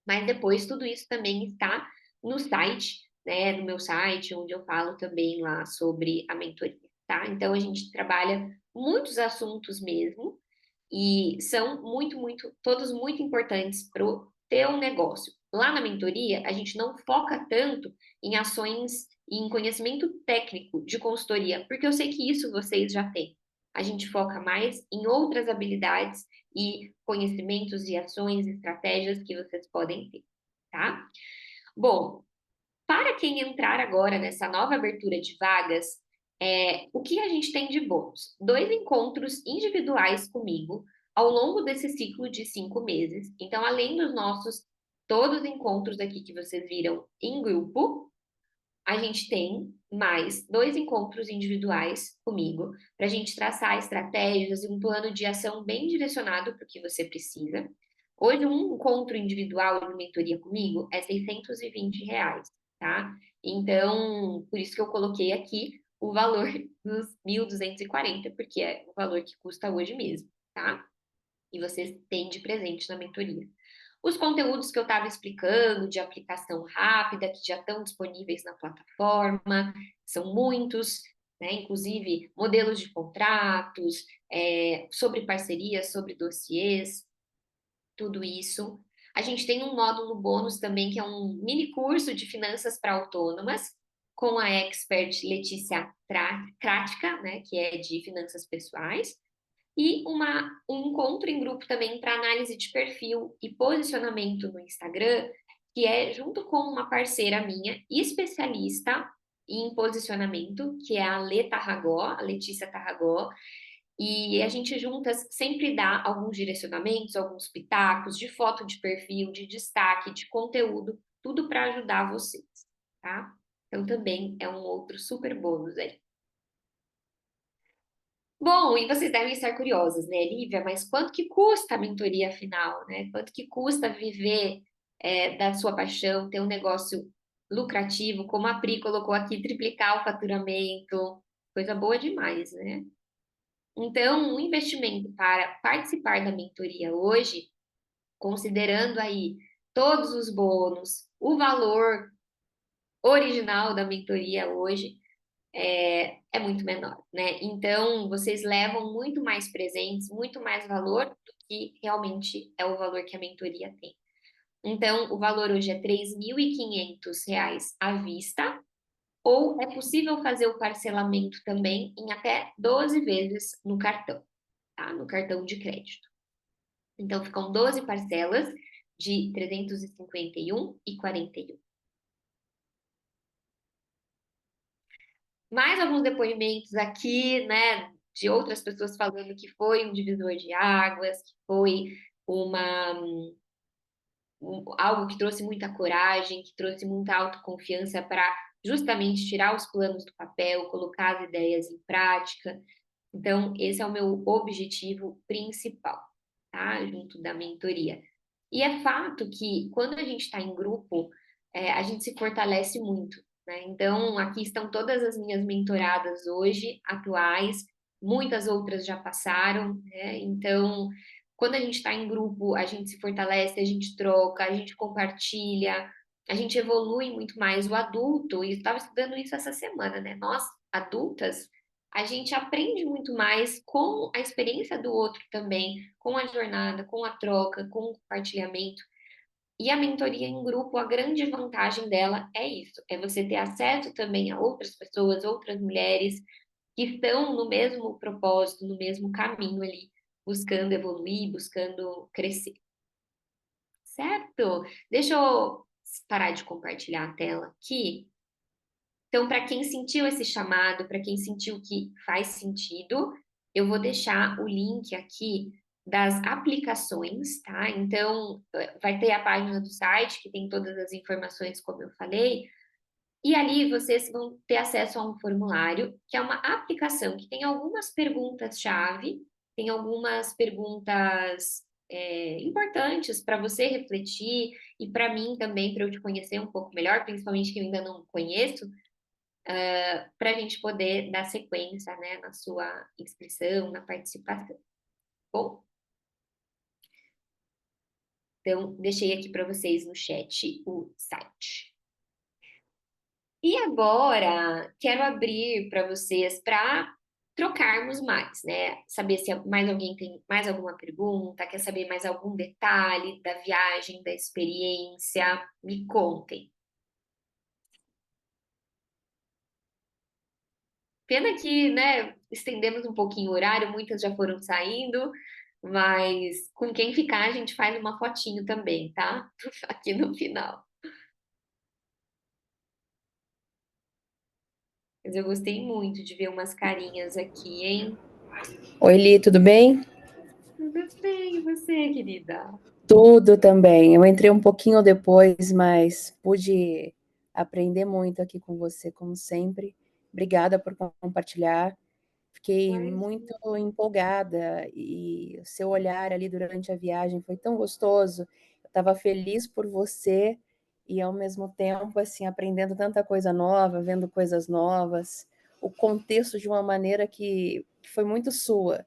Speaker 1: mas depois tudo isso também está no site, né, no meu site, onde eu falo também lá sobre a mentoria, tá? Então a gente trabalha muitos assuntos mesmo e são todos muito importantes para ter um negócio. Lá na mentoria, a gente não foca tanto em ações e em conhecimento técnico de consultoria, porque eu sei que isso vocês já têm. A gente foca mais em outras habilidades e conhecimentos e ações, estratégias que vocês podem ter, tá? Bom, para quem entrar agora nessa nova abertura de vagas, o que a gente tem de bônus? 2 encontros individuais comigo ao longo desse ciclo de 5 meses. Então, além dos nossos todos os encontros aqui que vocês viram em grupo, a gente tem mais 2 encontros individuais comigo para a gente traçar estratégias e um plano de ação bem direcionado para o que você precisa. Hoje, um encontro individual de mentoria comigo é R$ 620, tá? Então, por isso que eu coloquei aqui o valor dos 1.240, porque é o valor que custa hoje mesmo, tá? E vocês têm de presente na mentoria. Os conteúdos que eu estava explicando, de aplicação rápida, que já estão disponíveis na plataforma, são muitos, né? Inclusive modelos de contratos, sobre parcerias, sobre dossiês, tudo isso. A gente tem um módulo bônus também, que é um mini curso de finanças para autônomas, com a expert Letícia Krática, né, que é de finanças pessoais, e um encontro em grupo também para análise de perfil e posicionamento no Instagram, que é junto com uma parceira minha, especialista em posicionamento, que é a Lê Tarragó, a Letícia Tarragó, e a gente juntas sempre dá alguns direcionamentos, alguns pitacos de foto de perfil, de destaque, de conteúdo, tudo para ajudar vocês, tá? Então também é um outro super bônus aí. Bom, e vocês devem estar curiosos, né, Lívia? Mas quanto que custa a mentoria afinal, né? Quanto que custa viver da sua paixão, ter um negócio lucrativo, como a Pri colocou aqui, triplicar o faturamento, coisa boa demais, né? Então, um investimento para participar da mentoria hoje, considerando aí todos os bônus, o valor original da mentoria hoje, é muito menor, né? Então, vocês levam muito mais presentes, muito mais valor do que realmente é o valor que a mentoria tem. Então, o valor hoje é R$ 3.500 à vista, ou é possível fazer o parcelamento também em até 12 vezes no cartão, tá? No cartão de crédito. Então, ficam 12 parcelas de 351 e 41. Mais alguns depoimentos aqui, né, de outras pessoas falando que foi um divisor de águas, que foi uma, algo que trouxe muita coragem, que trouxe muita autoconfiança para justamente tirar os planos do papel, colocar as ideias em prática. Então, esse é o meu objetivo principal, tá? Junto da mentoria. E é fato que quando a gente está em grupo, a gente se fortalece muito, né? Então, aqui estão todas as minhas mentoradas hoje, atuais, muitas outras já passaram, né? Então, quando a gente está em grupo, a gente se fortalece, a gente troca, a gente compartilha, a gente evolui muito mais. O adulto, e eu estava estudando isso essa semana, né? Nós, adultas, a gente aprende muito mais com a experiência do outro também, com a jornada, com a troca, com o compartilhamento. E a mentoria em grupo, a grande vantagem dela é isso, é você ter acesso também a outras pessoas, outras mulheres que estão no mesmo propósito, no mesmo caminho ali, buscando evoluir, buscando crescer, certo? Deixa eu parar de compartilhar a tela aqui. Então, para quem sentiu esse chamado, para quem sentiu que faz sentido, eu vou deixar o link aqui das aplicações, tá? Então, vai ter a página do site que tem todas as informações, como eu falei, e ali vocês vão ter acesso a um formulário, que é uma aplicação que tem algumas perguntas-chave, tem algumas perguntas importantes para você refletir e para mim também, para eu te conhecer um pouco melhor, principalmente que eu ainda não conheço, para a gente poder dar sequência, né, na sua inscrição, na participação. Bom, então deixei aqui para vocês no chat o site. E agora quero abrir para vocês para trocarmos mais, né? Saber se mais alguém tem mais alguma pergunta, quer saber mais algum detalhe da viagem, da experiência, me contem. Pena que, né, estendemos um pouquinho o horário, muitas já foram saindo, mas com quem ficar a gente faz uma fotinho também, tá? Aqui no final. Mas eu gostei muito de ver umas carinhas aqui, hein?
Speaker 3: Oi, Li, tudo bem?
Speaker 1: Tudo bem, e você, querida?
Speaker 3: Tudo também. Eu entrei um pouquinho depois, mas pude aprender muito aqui com você, como sempre. Obrigada por compartilhar. Fiquei muito
Speaker 1: Imagina.
Speaker 3: empolgada e o seu olhar ali durante a viagem foi tão gostoso. Eu estava feliz por você e ao mesmo tempo assim aprendendo tanta coisa nova, vendo coisas novas, o contexto de uma maneira que foi muito sua.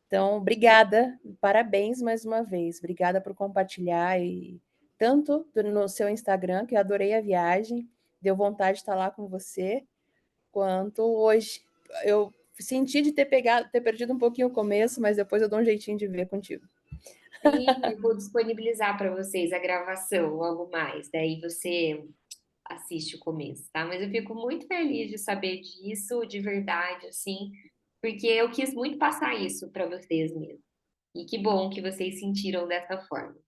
Speaker 3: Então, obrigada, parabéns mais uma vez. Obrigada por compartilhar e tanto no seu Instagram, que eu adorei a viagem, deu vontade de estar lá com você, quanto hoje. Eu senti de ter perdido um pouquinho o começo, mas depois eu dou um jeitinho de ver contigo.
Speaker 1: Sim, eu vou disponibilizar para vocês a gravação logo mais, daí você assiste o começo, tá? Mas eu fico muito feliz de saber disso, de verdade, assim, porque eu quis muito passar isso para vocês mesmo. E que bom que vocês sentiram dessa forma.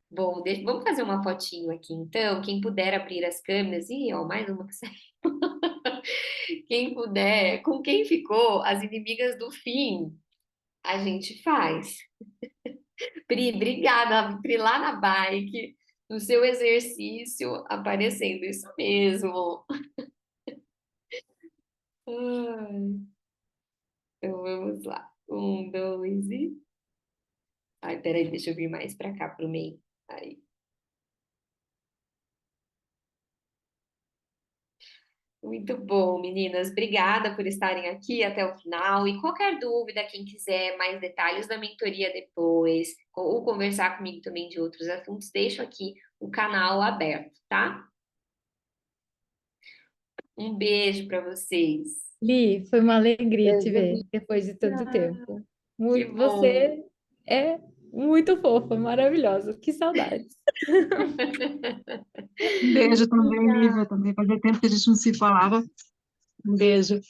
Speaker 1: Bom, vamos fazer uma fotinho aqui então. Quem puder abrir as câmeras. Ih, ó, mais uma que saiu. Quem puder, com quem ficou as inimigas do fim, a gente faz. Pri, obrigada, Pri, lá na bike, no seu exercício, aparecendo isso mesmo. Ai, então vamos lá. Um, dois e. Ai, peraí, deixa eu vir mais pra cá, pro meio. Aí. Muito bom, meninas. Obrigada por estarem aqui até o final. E qualquer dúvida, quem quiser mais detalhes da mentoria depois, ou conversar comigo também de outros assuntos, deixo aqui o canal aberto, tá? Um beijo para vocês.
Speaker 2: Li, foi uma alegria te
Speaker 3: Beijo,
Speaker 2: ver
Speaker 3: Li.
Speaker 2: depois de tanto
Speaker 1: Ah,
Speaker 2: tempo.
Speaker 1: que bom.
Speaker 2: Você é muito fofa, maravilhosa. Que saudades.
Speaker 4: Um beijo também, Lívia,
Speaker 1: Obrigada.
Speaker 4: também. Fazia tempo que a gente não se falava. Um beijo.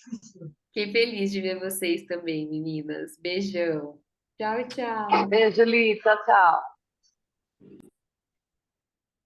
Speaker 1: Fiquei feliz de ver vocês também, meninas. Beijão. Tchau, tchau.
Speaker 3: Beijo, Li. Tchau, tchau.